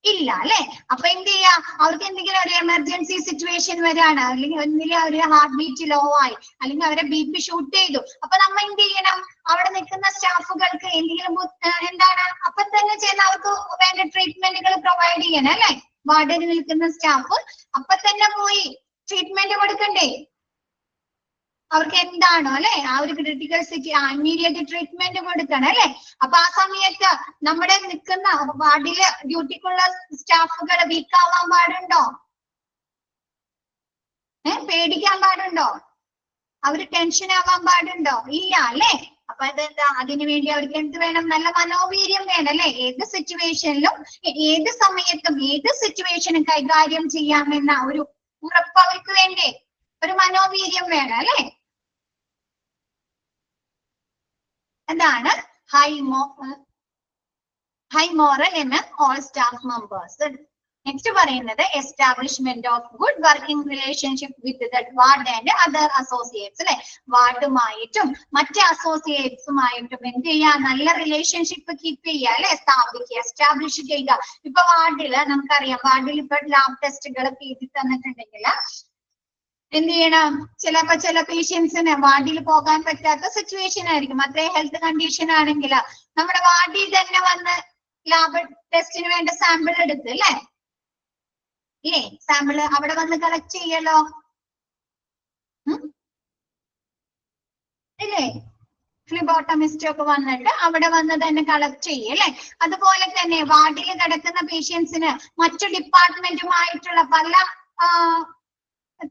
S1: ഇല്ല അല്ലെ. അപ്പൊ എന്ത് ചെയ്യാ, അവർക്ക് എന്തെങ്കിലും ഒരു എമർജൻസി സിറ്റുവേഷൻ വരാണ്, അല്ലെങ്കിൽ ഒന്നിലെ അവരുടെ ഹാർട്ട് ബീറ്റ് ലോ ആയി, അല്ലെങ്കിൽ അവരെ BP ഷൂട്ട് ചെയ്തു. അപ്പൊ നമ്മ എന്ത് ചെയ്യണം? അവിടെ നിൽക്കുന്ന സ്റ്റാഫുകൾക്ക് എന്തെങ്കിലും എന്താണ് അപ്പൊ തന്നെ ചെയ്യുന്ന അവർക്ക് വേണ്ട ട്രീറ്റ്മെന്റുകൾ പ്രൊവൈഡ് ചെയ്യണം അല്ലെ. വാർഡിൽ നിൽക്കുന്ന സ്റ്റാഫ് അപ്പൊ തന്നെ പോയി ട്രീറ്റ്മെന്റ് കൊടുക്കണ്ടേ? അവർക്ക് എന്താണോ അല്ലെ ആ ഒരു ക്രിട്ടിക്കൽ ഇമ്മീഡിയറ്റ് ട്രീറ്റ്മെന്റ് കൊടുക്കണം അല്ലെ. അപ്പൊ ആ സമയത്ത് നമ്മുടെ നിൽക്കുന്ന വാർഡില് ഡ്യൂട്ടിക്കുള്ള സ്റ്റാഫുകൾ വീക്ക് ആവാൻ പാടുണ്ടോ? പേടിക്കാൻ പാടുണ്ടോ? അവര് ടെൻഷൻ ആവാൻ പാടുണ്ടോ? ഇല്ല അല്ലെ. അപ്പൊ അതെന്താ, അതിനുവേണ്ടി അവർക്ക് എന്ത് വേണം? നല്ല മനോവീര്യം വേണം അല്ലെ. ഏത് സിറ്റുവേഷനിലും ഏത് സമയത്തും ഏത് സിറ്റുവേഷനും കൈകാര്യം ചെയ്യാമെന്ന ഒരു ഉറപ്പ് അവർക്ക് വേണ്ടേ? ഒരു മനോവീര്യം വേണം അല്ലെ. എന്താണ് high morale in all staff members. Next പറയുന്നത് establishment of good working relationship with the ward and other associates അല്ലെ. വാർഡുമായിട്ടും മറ്റ് അസോസിയേറ്റ്സുമായിട്ടും എന്ത് ചെയ്യാ? നല്ല റിലേഷൻഷിപ്പ് കീപ്പ് ചെയ്യുക അല്ലെ, സ്ഥാപിക്കുക, എസ്റ്റാബ്ലിഷ് ചെയ്യുക. ഇപ്പൊ വാർഡില് നമുക്കറിയാം, വാർഡിൽ ഇപ്പൊ ലാബ് ടെസ്റ്റുകളൊക്കെ എഴുതി തന്നിട്ടുണ്ടെങ്കിൽ എന്ത് ചെയ്യണം? ചിലപ്പോ ചില പേഷ്യൻസിന് വാർഡിൽ പോകാൻ പറ്റാത്ത സിറ്റുവേഷൻ ആയിരിക്കും, അത്രയും ഹെൽത്ത് കണ്ടീഷൻ ആണെങ്കിൽ നമ്മുടെ വാർഡിൽ തന്നെ വന്ന് ലാബ് ടെസ്റ്റിന് വേണ്ട സാമ്പിൾ എടുത്ത് അല്ലേ, സാമ്പിൾ അവിടെ വന്ന് കളക്ട് ചെയ്യലോ ഇല്ലേ? ഫ്ലിബോട്ടമിസ്റ്റ് ഒക്കെ വന്നിട്ട് അവിടെ വന്ന് തന്നെ കളക്ട് ചെയ്യല്ലേ. അതുപോലെ തന്നെ വാർഡിൽ കിടക്കുന്ന പേഷ്യൻസിന് മറ്റു ഡിപ്പാർട്ട്മെന്റുമായിട്ടുള്ള പല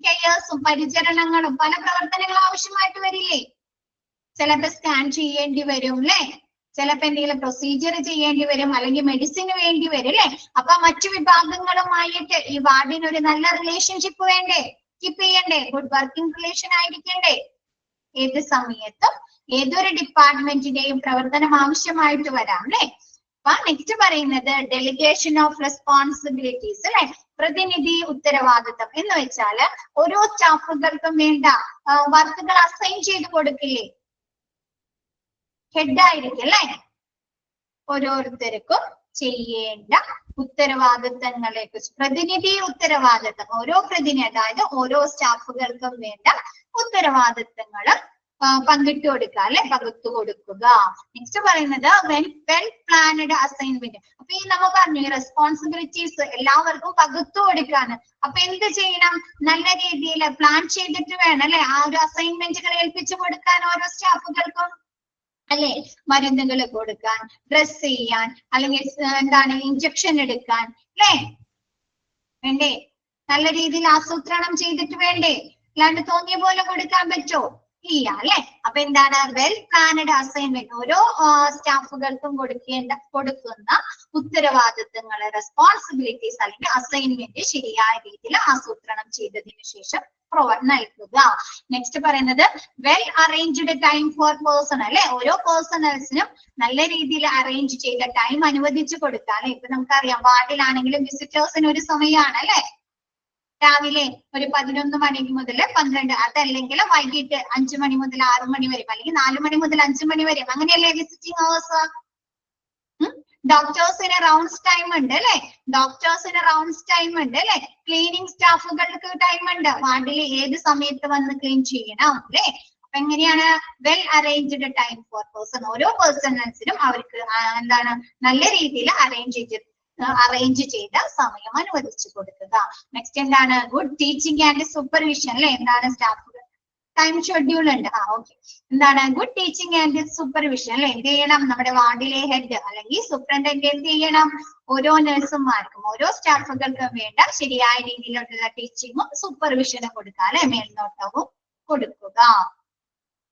S1: കെയേഴ്സും പരിചരണങ്ങളും പല പ്രവർത്തനങ്ങളും ആവശ്യമായിട്ട് വരില്ലേ? ചിലപ്പോ സ്കാൻ ചെയ്യേണ്ടി വരും അല്ലെ, ചിലപ്പോ എന്തെങ്കിലും പ്രൊസീജിയർ ചെയ്യേണ്ടി വരും, അല്ലെങ്കിൽ മെഡിസിന് വേണ്ടി വരും അല്ലെ. അപ്പൊ മറ്റു വിഭാഗങ്ങളുമായിട്ട് ഈ വാർഡിന് ഒരു നല്ല റിലേഷൻഷിപ്പ് വേണ്ടേ? കീപ്പ് ചെയ്യണ്ടേ? ഗുഡ് വർക്കിംഗ് റിലേഷൻ ആയിരിക്കണ്ടേ? ഏത് സമയത്തും ഏതൊരു ഡിപ്പാർട്ട്മെന്റിന്റെയും പ്രവർത്തനം ആവശ്യമായിട്ട് വരാം അല്ലെ. അപ്പൊ നെക്സ്റ്റ് പറയുന്നത് ഡെലിഗേഷൻ ഓഫ് റെസ്പോൺസിബിലിറ്റീസ് അല്ലെ, പ്രതിനിധി ഉത്തരവാദിത്തം എന്ന് വെച്ചാല് ഓരോ സ്റ്റാഫുകൾക്കും വേണ്ട വർക്കുകൾ അസൈൻ ചെയ്ത് കൊടുക്കില്ലേ? ഹെഡ് ആയിരിക്കും അല്ലെ. ഓരോരുത്തർക്കും ചെയ്യേണ്ട ഉത്തരവാദിത്തങ്ങളെ കുറിച്ച് പ്രതിനിധി ഉത്തരവാദിത്തം, ഓരോ പ്രതിനിധി അതായത് ഓരോ സ്റ്റാഫുകൾക്കും വേണ്ട ഉത്തരവാദിത്തങ്ങൾ പങ്കിട്ട് കൊടുക്കുക അല്ലെ, പകുത്തു കൊടുക്കുക. നെക്സ്റ്റ് പറയുന്നത് വെൽ പ്ലാനഡ് അസൈൻമെന്റ്. അപ്പൊ ഈ നമ്മൾ പറഞ്ഞു ഈ റെസ്പോൺസിബിലിറ്റീസ് എല്ലാവർക്കും പകുത്തു കൊടുക്കാണ്. അപ്പൊ എന്ത് ചെയ്യണം? നല്ല രീതിയിൽ പ്ലാൻ ചെയ്തിട്ട് വേണം അല്ലെ ആ ഒരു അസൈൻമെന്റുകൾ ഏൽപ്പിച്ചു കൊടുക്കാൻ ഓരോ സ്റ്റാഫുകൾക്കും അല്ലെ. മരുന്നുകൾ കൊടുക്കാൻ, ഡ്രസ് ചെയ്യാൻ, അല്ലെങ്കിൽ എന്താണ് ഇഞ്ചക്ഷൻ എടുക്കാൻ അല്ലെ വേണ്ടേ? നല്ല രീതിയിൽ ആസൂത്രണം ചെയ്തിട്ട് വേണ്ടേ? അല്ലാണ്ട് തോന്നിയ പോലെ കൊടുക്കാൻ പറ്റുമോ? ഇല്ല അല്ലെ. അപ്പൊ എന്താണ്? വെൽ പ്ലാനഡ് അസൈൻമെന്റ്, ഓരോ സ്റ്റാഫുകൾക്കും കൊടുക്കുന്ന ഉത്തരവാദിത്തങ്ങള്, റെസ്പോൺസിബിലിറ്റീസ് അല്ലെങ്കിൽ അസൈൻമെന്റ് ശരിയായ രീതിയിൽ ആസൂത്രണം ചെയ്തതിനു ശേഷം നൽകുക. നെക്സ്റ്റ് പറയുന്നത് well arranged time for personal അല്ലെ, ഓരോ പേഴ്സണൽസിനും നല്ല രീതിയിൽ അറേഞ്ച് ചെയ്ത ടൈം അനുവദിച്ചു കൊടുക്കാൻ. ഇപ്പൊ നമുക്കറിയാം വാർഡിലാണെങ്കിലും വിസിറ്റേഴ്സിന് ഒരു സമയമാണ് അല്ലെ, രാവിലെ ഒരു 11 മണി മുതൽ 12, അതല്ലെങ്കിൽ വൈകിട്ട് 5 മണി മുതൽ 6 മണി വരെ, അല്ലെങ്കിൽ 4 മണി മുതൽ 5 മണി വരെ, അങ്ങനെയല്ലേ വിസിറ്റിംഗ് അവേഴ്സ്. ഡോക്ടേഴ്സിന് റൗണ്ട്സ് ടൈം ഉണ്ട് അല്ലെ, ഡോക്ടേഴ്സിന് റൗണ്ട്സ് ടൈം ഉണ്ട് അല്ലെ, ക്ലീനിങ് സ്റ്റാഫുകൾക്ക് ടൈം ഉണ്ട്, വാർഡിൽ ഏത് സമയത്ത് വന്ന് ക്ലീൻ ചെയ്യണം അല്ലെ. അപ്പൊ എങ്ങനെയാണ്? Well arranged time for person, ഓരോ പേഴ്സണൽസിനും അവർക്ക് എന്താണ് നല്ല രീതിയിൽ അറേഞ്ച് ചെയ്ത സമയം അനുവദിച്ചു കൊടുക്കുക. നെക്സ്റ്റ് എന്താണ്? ഗുഡ് ടീച്ചിങ് ആൻഡ് സൂപ്പർവിഷൻ അല്ലെ. എന്താണ്? സ്റ്റാഫുകൾ ടൈം ഷെഡ്യൂൾ ഉണ്ട്. ഓക്കെ. എന്താണ് ഗുഡ് ടീച്ചിങ് ആൻഡ് സൂപ്പർവിഷൻ അല്ലെ. എന്ത് ചെയ്യണം? നമ്മുടെ വാർഡിലെ ഹെഡ് അല്ലെങ്കിൽ സൂപ്രണ്ടന്റ് എന്ത് ചെയ്യണം? ഓരോ നഴ്സുമാർക്കും ഓരോ സ്റ്റാഫുകൾക്കും വേണ്ട ശരിയായ രീതിയിലുള്ള ടീച്ചിങ്ങും സൂപ്പർവിഷനും കൊടുക്കുക അല്ലെ, മേൽനോട്ടവും കൊടുക്കുക.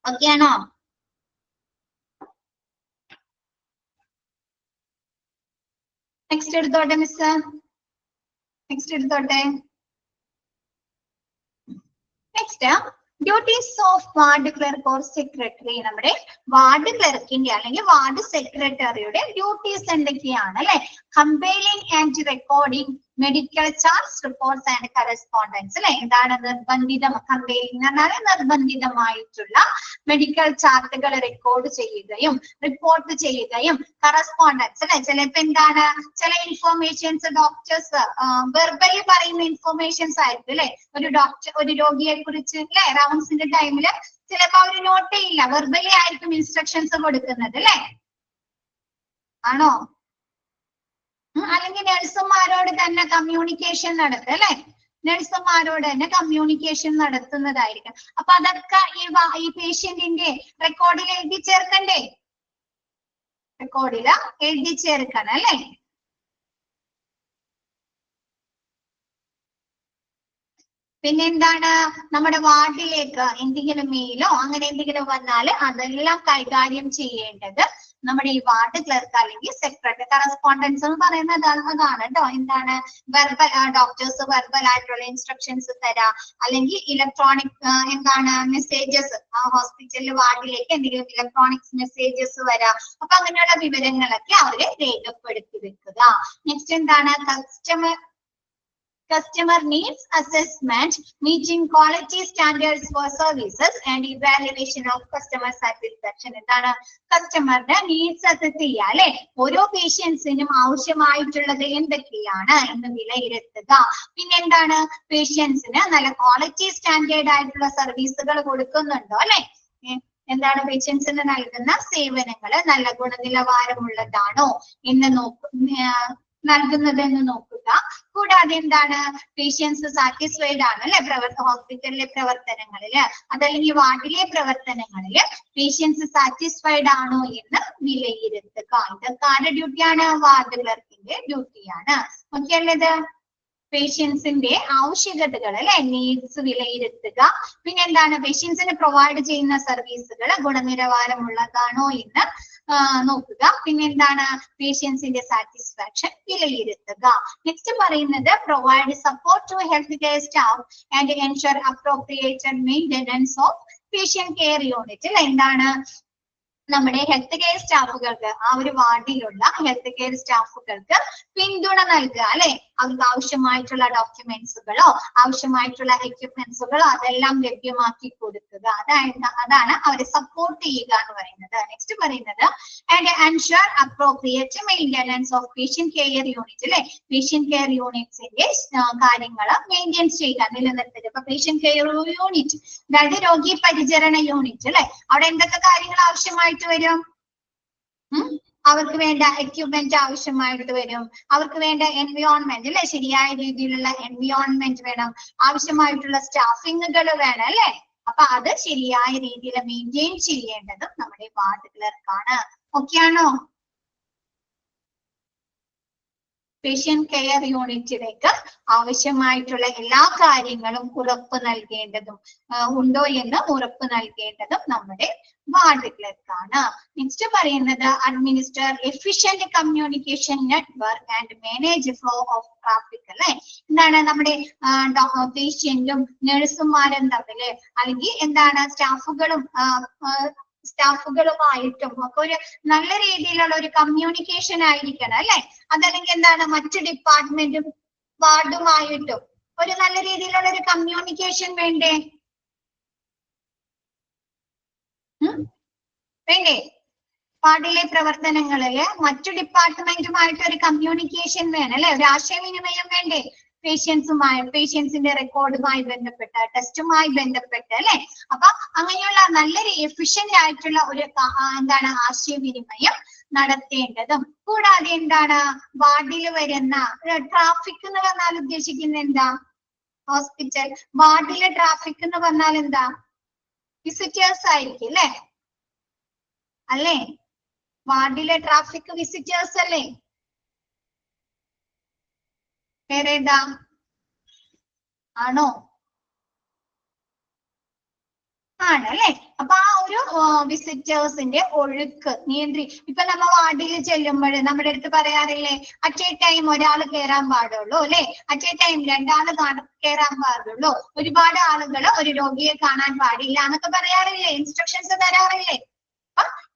S1: ഓക്കെ ആണോ? നെക്സ്റ്റ് എടുത്തോട്ടെ മിസ്, നെക്സ്റ്റ് എടുത്തോട്ടെ. Next duties of ward clerk or secretary. നമ്മുടെ വാർഡ് ക്ലർക്കിന്റെ അല്ലെങ്കിൽ വാർഡ് സെക്രട്ടറിയുടെ ഡ്യൂട്ടീസ് എന്തൊക്കെയാണ് അല്ലെ? Compiling and recording medical charts, reports and correspondence അല്ലെ. എന്താണ് നിർബന്ധിതം? കമ്പൈലിംഗ് എന്ന് പറഞ്ഞാൽ നിർബന്ധിതമായിട്ടുള്ള മെഡിക്കൽ ചാർട്ടുകൾ റെക്കോർഡ് ചെയ്യുകയും റിപ്പോർട്ട് ചെയ്യുകയും കറസ്പോണ്ടൻസ് അല്ലെ. ചിലപ്പോ എന്താണ് ചില ഇൻഫോർമേഷൻസ് ഡോക്ടേഴ്സ് വെർബലി പറയുന്ന ഇൻഫോർമേഷൻസ് ആയിരിക്കും അല്ലെ. ഒരു ഡോക്ടർ ഒരു രോഗിയെ കുറിച്ച് അല്ലെ റൗണ്ട്സിന്റെ ടൈമില് ചിലപ്പോ അവര് നോട്ട് ചെയ്യില്ല, വെർബലി ആയിരിക്കും ഇൻസ്ട്രക്ഷൻസ് കൊടുക്കുന്നത് അല്ലെ. ആണോ? അല്ലെങ്കിൽ നഴ്സുമാരോട് തന്നെ കമ്മ്യൂണിക്കേഷൻ നടത്തുക അല്ലെ. നഴ്സുമാരോട് തന്നെ കമ്മ്യൂണിക്കേഷൻ നടത്തുന്നതായിരിക്കും. അപ്പൊ അതൊക്കെ ഈ പേഷ്യന്റിന്റെ റെക്കോർഡിൽ എഴുതി ചേർക്കണ്ടേ? റെക്കോർഡിൽ എഴുതി ചേർക്കണം അല്ലെ. പിന്നെന്താണ് നമ്മുടെ വാർഡിലേക്ക് എന്തെങ്കിലും മെയിലോ അങ്ങനെ എന്തെങ്കിലും വന്നാൽ അതെല്ലാം കൈകാര്യം ചെയ്യേണ്ടത് നമ്മുടെ ഈ വാർഡ് ക്ലർക്ക് അല്ലെങ്കിൽ സെക്രട്ടറി. കറസ്പോണ്ടൻസ് എന്ന് പറയുന്നത് അതാണ് കേട്ടോ. എന്താണ് വെർബൽ ഡോക്ടേഴ്സ് വെർബൽ ആയിട്ടുള്ള ഇൻസ്ട്രക്ഷൻസ് തരാം, അല്ലെങ്കിൽ ഇലക്ട്രോണിക് എന്താണ് മെസ്സേജസ് ഹോസ്പിറ്റലിൽ വാർഡിലേക്ക് എന്തെങ്കിലും ഇലക്ട്രോണിക്സ് മെസ്സേജസ് വരാം. അപ്പൊ അങ്ങനെയുള്ള വിവരങ്ങളൊക്കെ അവര് രേഖപ്പെടുത്തി വെക്കുക. നെക്സ്റ്റ് എന്താണ് customer needs assessment, meeting quality standards for services and evaluation of customer satisfaction. എന്താണ് കസ്റ്റമറുടെ നീഡ്സ് അസസ് ചെയ്യുക അല്ലെ. ഓരോ പേഷ്യൻസിനും ആവശ്യമായിട്ടുള്ളത് എന്തൊക്കെയാണ് എന്ന് വിലയിരുത്തുക. പിന്നെ എന്താണ് പേഷ്യൻസിന് നല്ല ക്വാളിറ്റി സ്റ്റാൻഡേർഡ് ആയിട്ടുള്ള സർവീസുകൾ കൊടുക്കുന്നുണ്ടോ അല്ലെ. എന്താണ് പേഷ്യൻസിന് നൽകുന്ന സേവനങ്ങൾ നല്ല ഗുണനിലവാരമുള്ളതാണോ എന്ന് നൽകുന്നതെന്ന് നോക്കുക. കൂടാതെ എന്താണ് പേഷ്യൻസ് സാറ്റിസ്ഫൈഡ് ആണ് അല്ലെ ഹോസ്പിറ്റലിലെ പ്രവർത്തനങ്ങളില് അതല്ലെങ്കിൽ വാർഡിലെ പ്രവർത്തനങ്ങളില് പേഷ്യൻസ് സാറ്റിസ്ഫൈഡ് ആണോ എന്ന് വിലയിരുത്തുക. ഇതൊക്കെ ആരുടെ ഡ്യൂട്ടിയാണ്? വാർഡ് ക്ലർക്കിന്റെ ഡ്യൂട്ടിയാണ്. ഓക്കെ അല്ലേ? പേഷ്യൻസിന്റെ ആവശ്യകതകൾ അല്ലെ നീഡ്സ് വിലയിരുത്തുക. പിന്നെ എന്താണ് പേഷ്യൻസിന് പ്രൊവൈഡ് ചെയ്യുന്ന സർവീസുകൾ ഗുണനിലവാരമുള്ളതാണോ എന്ന് നോക്കുക. പിന്നെ എന്താണ് പേഷ്യൻസിന്റെ സാറ്റിസ്ഫാക്ഷൻ വിലയിരുത്തുക. നെക്സ്റ്റ് പറയുന്നത് provide support to health care staff and ensure appropriated maintenance of patient care unit. എന്താണ് നമ്മുടെ ഹെൽത്ത് കെയർ സ്റ്റാഫുകൾക്ക് ഒരു വാർഡിലുള്ള ഹെൽത്ത് കെയർ സ്റ്റാഫുകൾക്ക് പിന്തുണ നൽകുക അല്ലെ. അവർക്ക് ആവശ്യമായിട്ടുള്ള ഡോക്യുമെന്റ്സുകളോ ആവശ്യമായിട്ടുള്ള എക്യുപ്മെന്റ്സുകളോ അതെല്ലാം ലഭ്യമാക്കി കൊടുക്കുക. അതാണ് അവരെ സപ്പോർട്ട് ചെയ്യുക എന്ന് പറയുന്നത്. നെക്സ്റ്റ് പറയുന്നത് and ensure appropriate maintenance of patient care unit അല്ലെ. പേഷ്യന്റ് കെയർ യൂണിറ്റ്സിന്റെ കാര്യങ്ങൾ മെയിൻറ്റെയിൻ ചെയ്യുക, നിലനിർത്തുക. ഇപ്പൊ പേഷ്യന്റ് കെയർ യൂണിറ്റ് അതായത് രോഗി പരിചരണ യൂണിറ്റ് അല്ലെ. അവിടെ എന്തൊക്കെ കാര്യങ്ങൾ ആവശ്യമായിട്ട് വരും? അവർക്ക് വേണ്ട എക്യുപ്മെന്റ് ആവശ്യമായിട്ട് വരും, അവർക്ക് വേണ്ട എൻവയോൺമെന്റ് അല്ലെ, ശരിയായ രീതിയിലുള്ള എൻവയോൺമെന്റ് വേണം, ആവശ്യമായിട്ടുള്ള സ്റ്റാഫിങ്ങുകൾ വേണം അല്ലെ. അപ്പൊ അത് ശരിയായ രീതിയിൽ മെയിൻറ്റെയിൻ ചെയ്യേണ്ടതും നമ്മുടെ വാർഡ് ക്ലർക്കാണ്. ഓക്കെ ആണോ? പേഷ്യന്റ് കെയർ യൂണിറ്റിലേക്ക് ആവശ്യമായിട്ടുള്ള എല്ലാ കാര്യങ്ങളും ഉറപ്പ് നൽകേണ്ടതും ഉണ്ടോ എന്ന് ഉറപ്പ് നൽകേണ്ടതും നമ്മുടെ വാർഡ് ക്ലർക്കാണ്. നെക്സ്റ്റ് പറയുന്നത് administer efficient communication network and manage flow of traffic അല്ലെ. എന്താണ് നമ്മുടെ പേഷ്യന്റും നഴ്സുമാരും തമ്മില് അല്ലെങ്കിൽ എന്താണ് സ്റ്റാഫുകളുമായിട്ടും ഒക്കെ ഒരു നല്ല രീതിയിലുള്ള ഒരു കമ്മ്യൂണിക്കേഷൻ ആയിരിക്കണം അല്ലെ. അതല്ലെങ്കിൽ എന്താണ് മറ്റു ഡിപ്പാർട്ട്മെന്റും വാർഡുമായിട്ടും ഒരു നല്ല രീതിയിലുള്ള ഒരു കമ്മ്യൂണിക്കേഷൻ വേണ്ടേ? വേണ്ടേ? വാർഡിലെ പ്രവർത്തനങ്ങളില് മറ്റു ഡിപ്പാർട്ട്മെന്റുമായിട്ട് ഒരു കമ്മ്യൂണിക്കേഷൻ വേണം അല്ലെ, ഒരു ആശയവിനിമയം വേണ്ടേ? പേഷ്യൻസിന്റെ റെക്കോർഡുമായി ബന്ധപ്പെട്ട ടെസ്റ്റുമായി ബന്ധപ്പെട്ട് അല്ലെ. അപ്പൊ അങ്ങനെയുള്ള നല്ലൊരു എഫിഷ്യന്റ് ആയിട്ടുള്ള ഒരു എന്താണ് ആശയവിനിമയം നടത്തേണ്ടതും. കൂടാതെ എന്താണ് വാർഡിൽ വരുന്ന ട്രാഫിക് എന്ന് പറഞ്ഞാൽ ഉദ്ദേശിക്കുന്നത് എന്താ? ഹോസ്പിറ്റൽ വാർഡിലെ ട്രാഫിക് എന്ന് പറഞ്ഞാൽ എന്താ? വിസിറ്റേഴ്സ് ആയിരിക്കും അല്ലേ? അല്ലേ? വാർഡിലെ ട്രാഫിക് വിസിറ്റേഴ്സ് അല്ലേ? വേറെ ഏതാ? ആണോ? ആണല്ലേ? അപ്പൊ ആ ഒരു വിസിറ്റേഴ്സിന്റെ ഒഴുക്ക് ഇപ്പൊ നമ്മ വാർഡിൽ ചെല്ലുമ്പോൾ നമ്മുടെ അടുത്ത് പറയാറില്ലേ, അറ്റ് എ ടൈം ഒരാൾ കയറാൻ പാടുള്ളൂ അല്ലെ? അറ്റ് എ ടൈം രണ്ടാള് കയറാൻ പാടുള്ളൂ, ഒരുപാട് ആളുകൾ ഒരു രോഗിയെ കാണാൻ പാടില്ല എന്നൊക്കെ പറയാറില്ലേ? ഇൻസ്ട്രക്ഷൻസ് തരാറില്ലേ?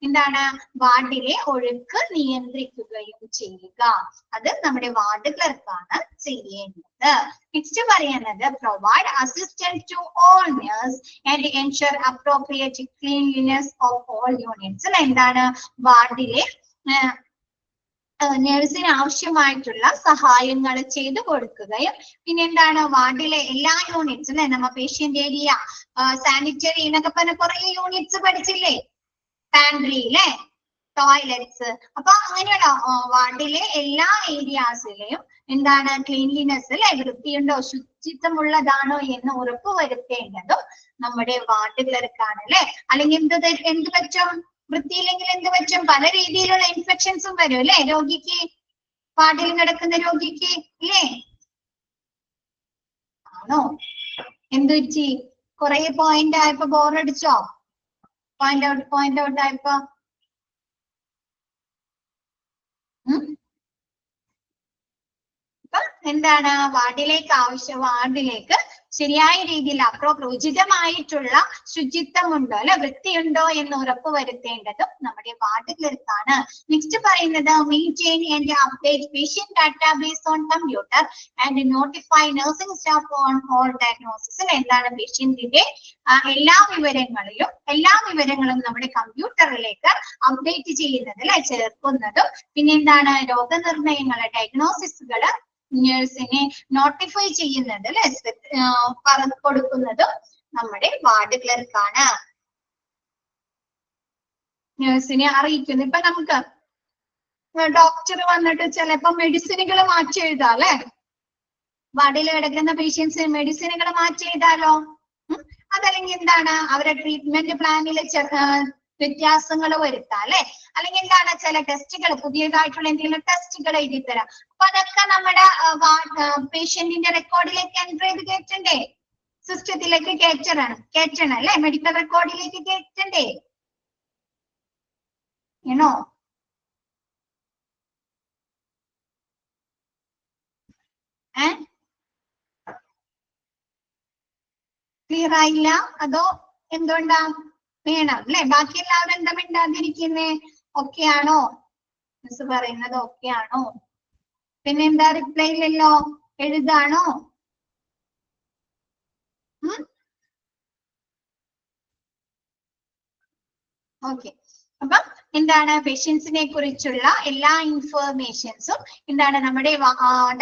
S1: എന്താണ്? വാർഡിലെ ഒഴുക്ക് നിയന്ത്രിക്കുകയും ചെയ്യുക. അത് നമ്മുടെ വാർഡ് ക്ലർക്കാണ് ചെയ്യേണ്ടത്. നെക്സ്റ്റ് പറയുന്നത് provide assistance to all nurse and ensure appropriate cleanliness of all units. എന്താണ്? വാർഡിലെ നേഴ്സിന് ആവശ്യമായിട്ടുള്ള സഹായങ്ങൾ ചെയ്തു കൊടുക്കുകയും പിന്നെ എന്താണ്? വാർഡിലെ എല്ലാ യൂണിറ്റ്സ് അല്ലെ, നമ്മ പേഷ്യന്റ് ഏരിയ, സാനിറ്ററി എന്നൊക്കെ പറഞ്ഞ കുറെ യൂണിറ്റ്സ് പഠിച്ചില്ലേ? പാൻട്രി അല്ലെ, ടോയ്ലറ്റ്സ്. അപ്പൊ അങ്ങനെയുള്ള വാർഡിലെ എല്ലാ ഏരിയാസിലെയും എന്താണ്? ക്ലീൻലിനെസ് അല്ലെ, വൃത്തിയുണ്ടോ ശുചിത്വമുള്ളതാണോ എന്ന് ഉറപ്പ് വരുത്തേണ്ടതും നമ്മുടെ വാർഡ് ക്ലർക്കാണ് അല്ലെ? അല്ലെങ്കിൽ എന്ത് പറ്റും? വൃത്തിയില്ലെങ്കിൽ എന്ത് പറ്റും? പല രീതിയിലുള്ള ഇൻഫെക്ഷൻസും വരും അല്ലെ രോഗിക്ക്, വാർഡിൽ കിടക്കുന്ന രോഗിക്ക് ഇല്ലേ? ആണോ? എന്തു പറ്റി? കുറെ പോയിന്റ് ആയപ്പോ ബോറടിച്ചോ? പോയിന്റ് ഔട്ട് ആയപ്പോ എന്താണ്? വാർഡിലേക്ക് ശരിയായ രീതിയിൽ ഉചിതമായിട്ടുള്ള ശുചിത്വമുണ്ടോ അല്ലെ, വൃത്തിയുണ്ടോ എന്ന് ഉറപ്പ് വരുത്തേണ്ടതും നമ്മുടെ വാർഡ് ക്ലർക്കാണ്. നെക്സ്റ്റ് പറയുന്നത് maintain and update patient database on computer and notify nursing staff on all diagnosis. എന്താണ്? പേഷ്യന്റിന്റെ എല്ലാ വിവരങ്ങളും നമ്മുടെ കമ്പ്യൂട്ടറിലേക്ക് അപ്ഡേറ്റ് ചെയ്യുന്നത് അല്ലെ, ചേർക്കുന്നതും പിന്നെ എന്താണ്? രോഗനിർണയങ്ങള്, ഡയഗ്നോസിസുകള് നേഴ്സിനെ നോട്ടിഫൈ ചെയ്യുന്നത് അല്ലെ, കൊടുക്കുന്നതും നമ്മുടെ വാർഡ് ക്ലർക്കാണ്. നേഴ്സിനെ അറിയിക്കുന്നു. ഇപ്പൊ നമുക്ക് ഡോക്ടർ വന്നിട്ട് ചിലപ്പോ മെഡിസിനുകൾ മാറ്റി എഴുതാം അല്ലെ, വാർഡിൽ കിടക്കുന്ന പേഷ്യൻസിന് മെഡിസിനുകൾ മാറ്റി എഴുതാലോ. അതല്ലെങ്കിൽ എന്താണ്? അവരുടെ ട്രീറ്റ്മെന്റ് പ്ലാനിൽ വ്യത്യാസങ്ങൾ വരുത്താം അല്ലെ, അല്ലെങ്കിൽ എന്താണ്? ചില ടെസ്റ്റുകൾ, പുതിയതായിട്ടുള്ള എന്തെങ്കിലും ടെസ്റ്റുകൾ എഴുതി തരാം. അപ്പൊ അതൊക്കെ നമ്മുടെ പേഷ്യന്റിന്റെ റെക്കോർഡിലേക്ക് എൻട്രി ചെയ്ത് കയറ്റണ്ടേ? സിസ്റ്റത്തിലേക്ക് കയറ്റണം അല്ലെ, മെഡിക്കൽ റെക്കോർഡിലേക്ക് കയറ്റണ്ടേ? ആണോ? ക്ലിയർ ആയില്ല? അതോ എന്തുകൊണ്ടാ? വേണം അല്ലെ? ബാക്കി എല്ലാവരും എന്താ മിണ്ടാതിരിക്കുന്നേ? ഓക്കെ ആണോ? മിസ് പറയുന്നത് ഓക്കെ ആണോ? പിന്നെ എന്താ റിപ്ലൈ ഇല്ലല്ലോ? എഴുതാണോ? ഓക്കെ. അപ്പം എന്താണ്? പേഷ്യൻസിനെ കുറിച്ചുള്ള എല്ലാ ഇൻഫോർമേഷൻസും എന്താണ്? നമ്മുടെ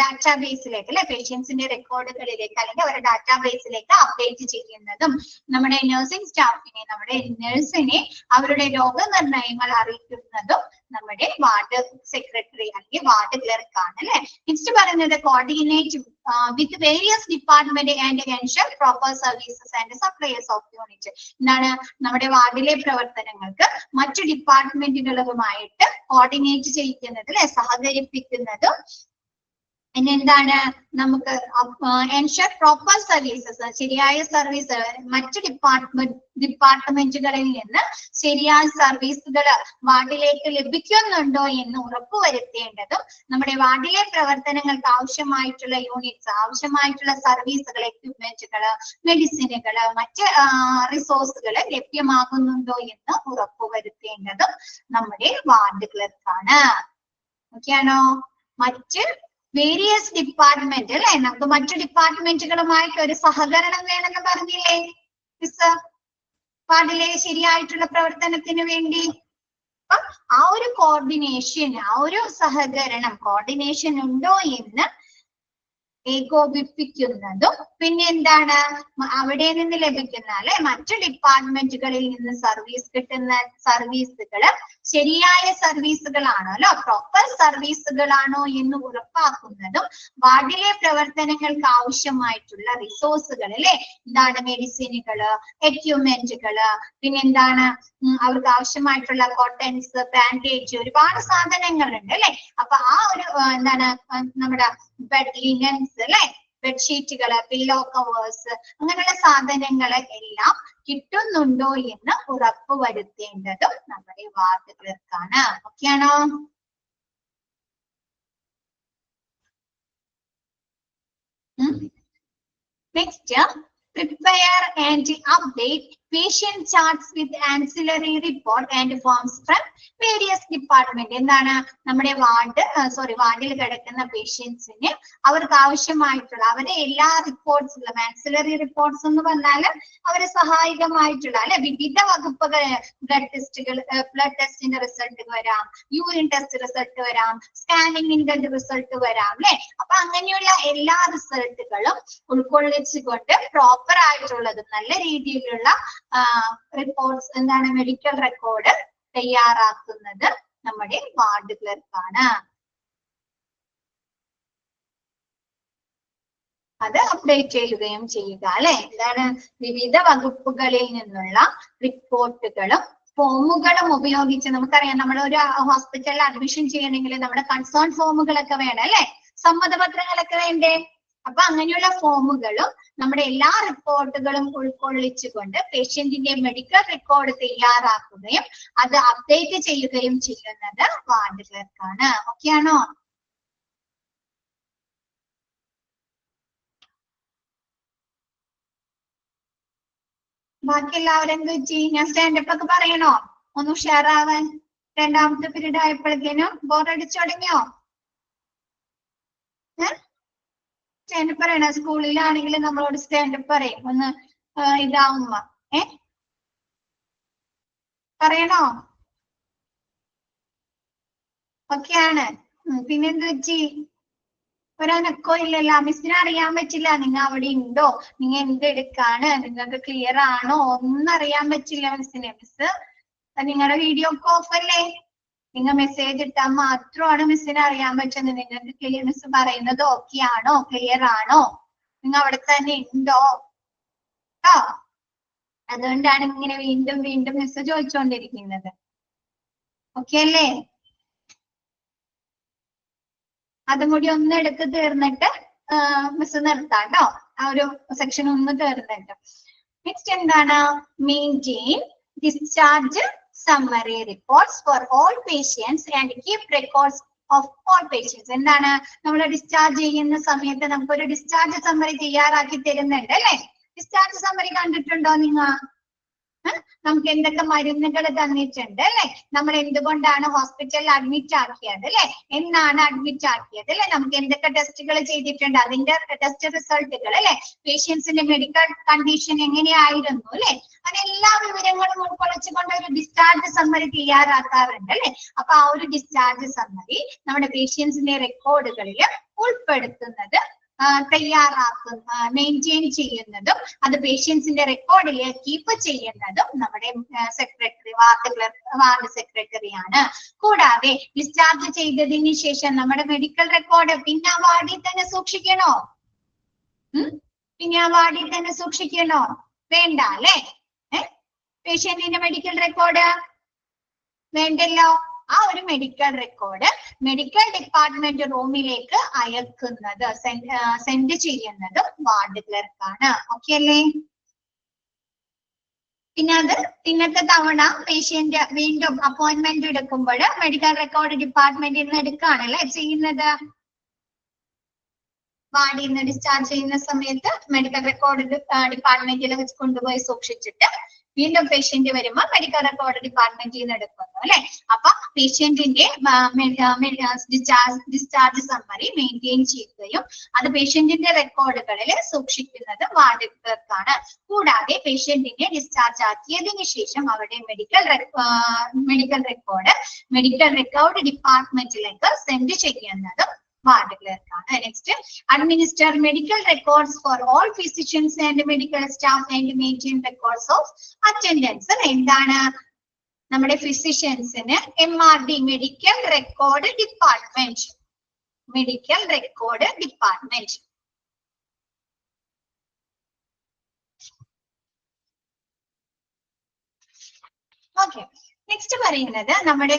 S1: ഡാറ്റാബേസിലേക്ക് അല്ലെ, പേഷ്യൻസിന്റെ റെക്കോർഡുകളിലേക്ക് അല്ലെങ്കിൽ അവരുടെ ഡാറ്റാബേസിലേക്ക് അപ്ഡേറ്റ് ചെയ്യുന്നതും നമ്മുടെ നഴ്സിംഗ് സ്റ്റാഫിനെ, നമ്മുടെ നഴ്സിനെ അവരുടെ രോഗനിർണയങ്ങൾ അറിയിക്കുന്നതും നമ്മുടെ വാർഡ് സെക്രട്ടറി അല്ലെങ്കിൽ വാർഡ് ക്ലർക്കാണ് അല്ലെ. നെക്സ്റ്റ് പറയുന്നത് coordinate with various department and ensure proper services and supplies of unit. എന്താണ്? നമ്മുടെ വാർഡിലെ പ്രവർത്തനങ്ങൾക്ക് മറ്റു ഡിപ്പാർട്ട്മെന്റുകളുമായിട്ട് കോർഡിനേറ്റ് ചെയ്യിക്കുന്നത് അല്ലെ, സഹകരിപ്പിക്കുന്നതും പിന്നെ എന്താണ്? നമുക്ക് എൻഷുർ പ്രോപ്പർ സർവീസസ്, ശരിയായ സർവീസ്, മറ്റു ഡിപ്പാർട്ട്മെന്റുകളിൽ നിന്ന് ശരിയായ സർവീസുകൾ വാർഡിലേക്ക് ലഭിക്കുന്നുണ്ടോ എന്ന് ഉറപ്പുവരുത്തേണ്ടതും നമ്മുടെ വാർഡിലെ പ്രവർത്തനങ്ങൾക്ക് ആവശ്യമായിട്ടുള്ള യൂണിറ്റ്സ്, ആവശ്യമായിട്ടുള്ള സർവീസുകൾ, എക്യുപ്മെന്റുകൾ, മെഡിസിനുകൾ, മറ്റ് റിസോഴ്സുകൾ ലഭ്യമാകുന്നുണ്ടോ എന്ന് ഉറപ്പുവരുത്തേണ്ടതും നമ്മുടെ വാർഡ് ക്ലർക്കാണ്. ഓക്കെയാണോ? മറ്റ് വേരിയസ് ഡിപ്പാർട്ട്മെന്റ് അല്ലെ, നമുക്ക് മറ്റു ഡിപ്പാർട്ട്മെന്റുകളുമായിട്ട് ഒരു സഹകരണം വേണമെന്ന് പറഞ്ഞില്ലേ മിസ് വാർഡിലെ ശരിയായിട്ടുള്ള പ്രവർത്തനത്തിന് വേണ്ടി? അപ്പം ആ ഒരു കോർഡിനേഷൻ, ആ ഒരു സഹകരണം, കോർഡിനേഷൻ ഉണ്ടോ എന്ന് ഏകോപിപ്പിക്കുന്നതും പിന്നെ എന്താണ്? അവിടെ നിന്ന് ലഭിക്കുന്ന അല്ലെ, മറ്റു ഡിപ്പാർട്ട്മെന്റുകളിൽ നിന്ന് കിട്ടുന്ന സർവീസുകൾ ശരിയായ സർവീസുകളാണോ അല്ലോ, പ്രോപ്പർ സർവീസുകളാണോ എന്ന് ഉറപ്പാക്കുന്നതും വാർഡിലെ പ്രവർത്തനങ്ങൾക്ക് ആവശ്യമായിട്ടുള്ള റിസോഴ്സുകൾ അല്ലെ, എന്താണ് മെഡിസിനുകള്, എക്യുപ്മെന്റുകള്, പിന്നെ എന്താണ് അവർക്ക് ആവശ്യമായിട്ടുള്ള കോട്ടൺസ്, ബാൻഡേജ്, ഒരുപാട് സാധനങ്ങളുണ്ട് അല്ലെ. അപ്പൊ ആ ഒരു എന്താണ് നമ്മുടെ ബെഡ് ലിനൻസ് അല്ലെ, ബെഡ്ഷീറ്റുകള്, പില്ലോ കവേഴ്സ്, അങ്ങനെയുള്ള സാധനങ്ങള് എല്ലാം കിട്ടുന്നുണ്ടോ എന്ന് ഉറപ്പുവരുത്തേണ്ടതും നമ്മുടെ വാർഡ് ക്ലർക്കാണ്. ഓക്കെയാണോ? Next, prepare and update patient charts with ancillary report and forms from various department. എന്താണ് നമ്മുടെ വാർഡിൽ കിടക്കുന്ന പേഷ്യൻസിന് അവർക്ക് ആവശ്യമായിട്ടുള്ള അവരെ എല്ലാ റിപ്പോർട്ട്സുകളും, ആൻസിലറി റിപ്പോർട്ട്സ് എന്ന് പറഞ്ഞാൽ അവരെ സഹായകമായിട്ടുള്ള അല്ലെ വിവിധ വകുപ്പുകൾ, ബ്ലഡ് ടെസ്റ്റിന്റെ റിസൾട്ട് വരാം, യൂറിൻ ടെസ്റ്റ് റിസൾട്ട് വരാം, സ്കാനിങ്ങിന്റെ റിസൾട്ട് വരാം അല്ലെ. അപ്പൊ അങ്ങനെയുള്ള എല്ലാ റിസൾട്ടുകളും ഉൾക്കൊള്ളിച്ചുകൊണ്ട് പ്രോപ്പർ ആയിട്ടുള്ളതും നല്ല രീതിയിലുള്ള റിപ്പോർട്ട്സ്, എന്താണ് മെഡിക്കൽ റെക്കോർഡ് തയ്യാറാക്കുന്നത് നമ്മുടെ വാർഡ് ക്ലർക്കാണ്. അത് അപ്ഡേറ്റ് ചെയ്യുകയും ചെയ്യുക അല്ലെ. എന്താണ് വിവിധ വകുപ്പുകളിൽ നിന്നുള്ള റിപ്പോർട്ടുകളും ഫോമുകളും ഉപയോഗിച്ച്, നമുക്കറിയാം നമ്മൾ ഒരു ഹോസ്പിറ്റലിൽ അഡ്മിഷൻ ചെയ്യണമെങ്കിൽ നമ്മുടെ കൺസേൺ ഫോമുകളൊക്കെ വേണം അല്ലെ, സമ്മതപത്രങ്ങളൊക്കെ വേണ്ടേ. അപ്പൊ അങ്ങനെയുള്ള ഫോമുകളും നമ്മുടെ എല്ലാ റിപ്പോർട്ടുകളും ഉൾക്കൊള്ളിച്ചുകൊണ്ട് പേഷ്യന്റിന്റെ മെഡിക്കൽ റെക്കോർഡ് തയ്യാറാക്കുകയും അത് അപ്ഡേറ്റ് ചെയ്യുകയും ചെയ്യുന്നത് വാർഡ് ക്ലർക്കാണ്. ഓക്കെയാണോ? ബാക്കി എല്ലാവരും എന്ത് ചെയ്യും? ഞാൻ സ്റ്റാൻഡപ്പ് ഒക്കെ പറയണോ ഒന്ന് ഉഷാറാവാൻ? രണ്ടാമത്തെ പീരീഡ് ആയപ്പോഴേക്കും ബോറടിച്ചു തുടങ്ങിയോ? സ്റ്റാൻഡപ്പ് പറയണ? സ്കൂളിലാണെങ്കിൽ നമ്മളോട് സ്റ്റാൻഡപ്പ് പറയും, ഒന്ന് ഇതാവുമ്പോ പറയണോ? ഒക്കെയാണ്. പിന്നെന്ത് വെച്ചി? ഒരനക്കോ ഇല്ലല്ലോ, മിസ്സിന് അറിയാൻ പറ്റില്ല നിങ്ങൾ അവിടെ ഉണ്ടോ, നിങ്ങൾ എന്തെടുക്കാണ്, നിങ്ങൾക്ക് ക്ലിയർ ആണോ, ഒന്നും അറിയാൻ പറ്റില്ല മിസ്സിന്. മിസ് നിങ്ങളുടെ വീഡിയോ ഒക്കെ ഓഫ് അല്ലേ? നിങ്ങൾ മെസ്സേജ് ഇട്ടാൽ മാത്രമാണ് മിസ്സിന് അറിയാൻ പറ്റുന്നത് നിങ്ങൾക്ക് ക്ലിയർ, മിസ് പറയുന്നത് ഓക്കെ ആണോ, ക്ലിയർ ആണോ, നിങ്ങൾ അവിടെ തന്നെ ഉണ്ടോ കേട്ടോ. അതുകൊണ്ടാണ് ഇങ്ങനെ വീണ്ടും വീണ്ടും മിസ് ചോദിച്ചുകൊണ്ടിരിക്കുന്നത്. ഓക്കെ അല്ലേ? അതും കൂടി ഒന്ന് എടുത്ത് തീർന്നിട്ട് മിസ് നിർത്താം കേട്ടോ, ആ ഒരു സെക്ഷൻ ഒന്ന് തീർന്നിട്ട്. നെക്സ്റ്റ് എന്താണ്? Maintain discharge summary reports for all patients and keep records of all patients. എന്താണ് നമ്മൾ ഡിസ്ചാർജ് ചെയ്യുന്ന സമയത്ത് നമുക്കൊരു ഡിസ്ചാർജ് സമ്മറി തയ്യാറാക്കി തരുന്നുണ്ട് അല്ലെ. ഡിസ്ചാർജ് സമ്മറി കണ്ടിട്ടുണ്ടോ നിങ്ങൾ? നമുക്ക് എന്തൊക്കെ മരുന്നുകൾ തന്നിട്ടുണ്ട് അല്ലെ, നമ്മൾ എന്തുകൊണ്ടാണ് ഹോസ്പിറ്റലിൽ അഡ്മിറ്റ് ആക്കിയത് അല്ലെ, എന്നാണ് അഡ്മിറ്റ് ആക്കിയത് അല്ലെ, നമുക്ക് എന്തൊക്കെ ടെസ്റ്റുകൾ ചെയ്തിട്ടുണ്ട്, അതിന്റെ ടെസ്റ്റ് റിസൾട്ടുകൾ അല്ലെ, പേഷ്യൻസിന്റെ മെഡിക്കൽ കണ്ടീഷൻ എങ്ങനെയായിരുന്നു അല്ലെ, അങ്ങനെ എല്ലാ വിവരങ്ങളും ഉൾക്കൊള്ളിച്ചുകൊണ്ട് ഒരു ഡിസ്ചാർജ് സമ്മറി തയ്യാറാക്കാറുണ്ട് അല്ലെ. അപ്പൊ ആ ഒരു ഡിസ്ചാർജ് സമ്മറി നമ്മുടെ പേഷ്യൻസിന്റെ റെക്കോർഡുകളിൽ ഉൾപ്പെടുത്തുന്നത്, മെയിൻറ്റെയിൻ ചെയ്യുന്നതും അത് പേഷ്യൻസിന്റെ റെക്കോർഡിൽ കീപ്പ് ചെയ്യുന്നതും നമ്മുടെ സെക്രട്ടറി, വാർഡ് സെക്രട്ടറിയാണ്. കൂടാതെ ഡിസ്ചാർജ് ചെയ്തതിന് ശേഷം നമ്മുടെ മെഡിക്കൽ റെക്കോർഡ് പിന്നെ ആ വാർഡിൽ തന്നെ സൂക്ഷിക്കണോ? പിന്നെ ആ വാർഡിൽ തന്നെ സൂക്ഷിക്കണോ? വേണ്ട അല്ലെ. പേഷ്യന്റിന്റെ മെഡിക്കൽ റെക്കോർഡ് വേണ്ടല്ലോ. ആ ഒരു മെഡിക്കൽ റെക്കോർഡ് മെഡിക്കൽ ഡിപ്പാർട്ട്മെന്റ് റൂമിലേക്ക് അയക്കുന്നത്, സെൻഡ് ചെയ്യുന്നതും വാർഡ് ക്ലർക്കാണ്. ഓക്കെ അല്ലേ? പിന്നെ അത് പിന്നത്തെ തവണ പേഷ്യന്റ് വീണ്ടും അപ്പോയിന്റ്മെന്റ് എടുക്കുമ്പോൾ മെഡിക്കൽ റെക്കോർഡ് ഡിപ്പാർട്ട്മെന്റിൽ നിന്ന് എടുക്കുകയാണല്ലേ ചെയ്യുന്നത്. വാർഡിൽ നിന്ന് ഡിസ്ചാർജ് ചെയ്യുന്ന സമയത്ത് മെഡിക്കൽ റെക്കോർഡ് ഡിപ്പാർട്ട്മെന്റിൽ കൊണ്ടുപോയി സൂക്ഷിച്ചിട്ട് വീണ്ടും പേഷ്യന്റ് വരുമ്പോൾ മെഡിക്കൽ റെക്കോർഡ് ഡിപ്പാർട്ട്മെന്റിൽ നിന്ന് എടുക്കുന്നു അല്ലെ. അപ്പൊ പേഷ്യന്റിന്റെ ഡിസ്ചാർജ് സമ്മറി മെയിൻറ്റെയിൻ ചെയ്യുകയും അത് പേഷ്യന്റിന്റെ റെക്കോർഡുകളിൽ സൂക്ഷിക്കുന്നത് വാർഡ് ക്ലർക്കാണ്. കൂടാതെ പേഷ്യന്റിനെ ഡിസ്ചാർജ് ആക്കിയതിനു ശേഷം അവരുടെ മെഡിക്കൽ റെക്കോർഡ് ഡിപ്പാർട്ട്മെന്റിലേക്ക് സെൻഡ് ചെയ്യുന്നതും വാർഡ് ക്ലർക്കാണ്. Next, administer medical records for all physicians and medical staff and maintain records of attendance. എന്താണ് നമ്മുടെ ഫിസിഷ്യൻസിന് MRD medical record department. Medical record department. Okay, next പറയുന്നത് നമ്മുടെ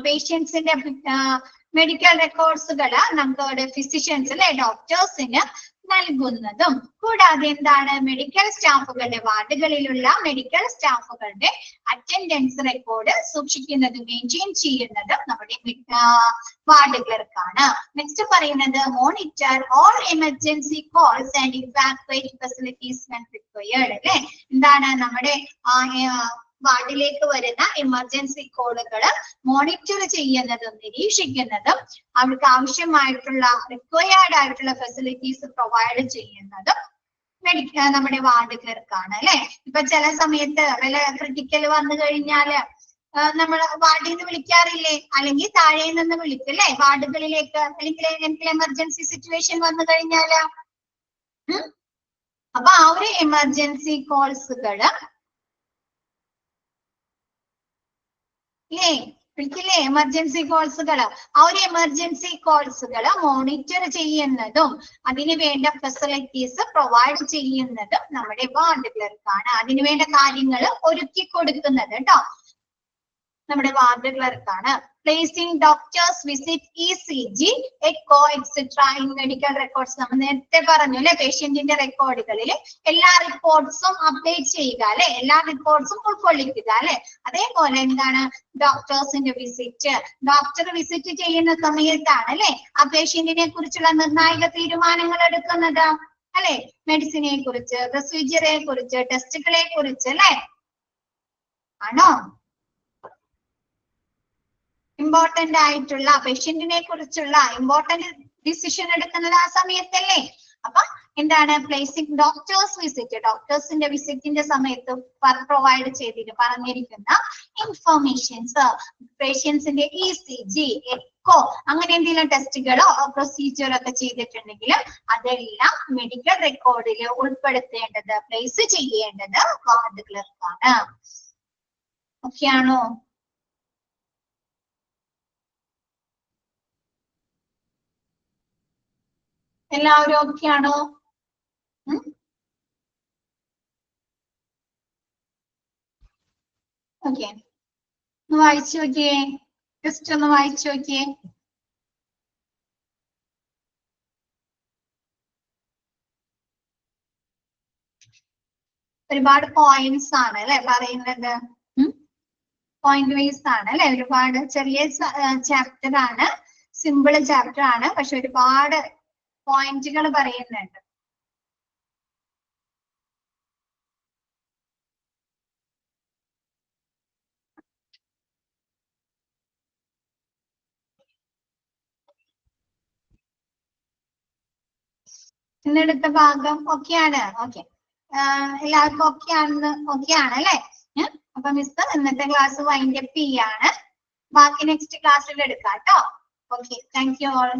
S1: പേഷ്യൻസിന്റെ മെഡിക്കൽ റെക്കോർഡ്സുകൾ നമ്മുടെ ഫിസിഷ്യൻസിലെ ഡോക്ടേഴ്സിന് നൽകുന്നതും കൂടാതെ എന്താണ് മെഡിക്കൽ സ്റ്റാഫുകളുടെ വാർഡുകളിലുള്ള മെഡിക്കൽ സ്റ്റാഫുകളുടെ അറ്റൻഡൻസ് റെക്കോർഡ് സൂക്ഷിക്കുന്നതും മെയിൻറ്റെയിൻ ചെയ്യുന്നതും നമ്മുടെ വാർഡ് ക്ലർക്കാണ്. നെക്സ്റ്റ് പറയുന്നത് monitor all emergency calls and evacuate facilities when required. അല്ലെ, എന്താണ് നമ്മുടെ വാർഡിലേക്ക് വരുന്ന എമർജൻസി കോളുകൾ മോണിറ്റർ ചെയ്യുന്നതും നിരീക്ഷിക്കുന്നതും അവർക്ക് ആവശ്യമായിട്ടുള്ള റിക്വയർഡ് ആയിട്ടുള്ള ഫെസിലിറ്റീസ് പ്രൊവൈഡ് ചെയ്യുന്നതും നമ്മുടെ വാർഡ് ക്ലർക്കാണ്. അല്ലെ, ഇപ്പൊ ചില സമയത്ത് വല്ല ക്രിട്ടിക്കൽ വന്നു കഴിഞ്ഞാല് നമ്മൾ വാർഡിൽ നിന്ന് വിളിക്കാറില്ലേ, അല്ലെങ്കിൽ താഴെ നിന്ന് വിളിക്കല്ലേ വാർഡുകളിലേക്ക്, അല്ലെങ്കിൽ എന്തെങ്കിലും എമർജൻസി സിറ്റുവേഷൻ വന്നു കഴിഞ്ഞാല്. അപ്പൊ ആ ഒരു എമർജൻസി കോൾസുകള് വിളിക്കില്ലേ, എമർജൻസി കോൾസുകൾ. ആ ഒരു എമർജൻസി കോൾസുകൾ മോണിറ്റർ ചെയ്യുന്നതും അതിന് വേണ്ട ഫെസിലിറ്റീസ് പ്രൊവൈഡ് ചെയ്യുന്നതും നമ്മുടെ വാർഡ് ക്ലർക്കാണ്. അതിന് വേണ്ട കാര്യങ്ങൾ ഒരുക്കി കൊടുക്കുന്നത് കേട്ടോ നമ്മുടെ വാർഡ് ക്ലർക്കാണ്. Placing doctors visit ECG, echo etcetera in medical records. നമ്മൾ നേരത്തെ പറഞ്ഞു അല്ലെ, പേഷ്യന്റിന്റെ റെക്കോർഡുകളിൽ എല്ലാ റിപ്പോർട്ട്സും അപ്ഡേറ്റ് ചെയ്യുക അല്ലെ, എല്ലാ റിപ്പോർട്ട്സും ഉൾക്കൊള്ളിക്കുക അല്ലെ. അതേപോലെ എന്താണ് ഡോക്ടേഴ്സിന്റെ വിസിറ്റ്, ഡോക്ടർ വിസിറ്റ് ചെയ്യുന്ന സമയത്താണ് അല്ലെ ആ പേഷ്യന്റിനെ കുറിച്ചുള്ള നിർണായക തീരുമാനങ്ങൾ എടുക്കുന്നത് അല്ലെ. മെഡിസിനെ കുറിച്ച്, പ്രൊസീജിയറെ കുറിച്ച്, ടെസ്റ്റുകളെ കുറിച്ച് അല്ലെ. ആണോ? ഇമ്പോർട്ടന്റ് ആയിട്ടുള്ള പേഷ്യന്റിനെ കുറിച്ചുള്ള ഇമ്പോർട്ടന്റ് ഡിസിഷൻ എടുക്കുന്നത് ആ സമയത്തല്ലേ. അപ്പൊ എന്താണ് പ്ലേസിംഗ് ഡോക്ടേഴ്സ് വിസിറ്റ്, ഡോക്ടേഴ്സിന്റെ വിസിറ്റിന്റെ സമയത്ത് പ്രൊവൈഡ് ചെയ്തിട്ട് പറഞ്ഞിരിക്കുന്ന ഇൻഫർമേഷൻസ്, പേഷ്യൻസിന്റെ ECG, എക്കോ അങ്ങനെ എന്തെങ്കിലും ടെസ്റ്റുകളോ പ്രൊസീജിയർ ഒക്കെ ചെയ്തിട്ടുണ്ടെങ്കിൽ അതെല്ലാം മെഡിക്കൽ റെക്കോർഡിൽ ഉൾപ്പെടുത്തേണ്ടത്, പ്ലേസ് ചെയ്യേണ്ടത് വാർഡ് ക്ലർക്കാണ്. ഓക്കെ ആണോ? എല്ലാവരും ഓക്കെ ആണോ? ഓക്കെ, ഒന്ന് വായിച്ചു നോക്കിയേ, ജസ്റ്റ് ഒന്ന് വായിച്ചു നോക്കിയേ. ഒരുപാട് പോയിന്റ്സ് ആണ് അല്ലെ പറയുന്നത്, പോയിന്റ് വൈസ് ആണ് അല്ലെ. ഒരുപാട് ചെറിയ ചാപ്റ്റർ ആണ്, സിമ്പിൾ ചാപ്റ്റർ ആണ്, പക്ഷെ ഒരുപാട് പോയിന്റുകൾ പറയുന്നുണ്ട്. ഇന്നെടുത്ത ഭാഗം ഓക്കെയാണ്. ഓക്കെ, എല്ലാവർക്കും ഓക്കെയാണ് അല്ലെ. അപ്പൊ മിസ് ഇന്നത്തെ ക്ലാസ് വൈൻഡ് അപ്പ് ചെയ്യാണ്. ബാക്കി നെക്സ്റ്റ് ക്ലാസ്സിൽ എടുക്കാം കേട്ടോ. Okay, thank you all.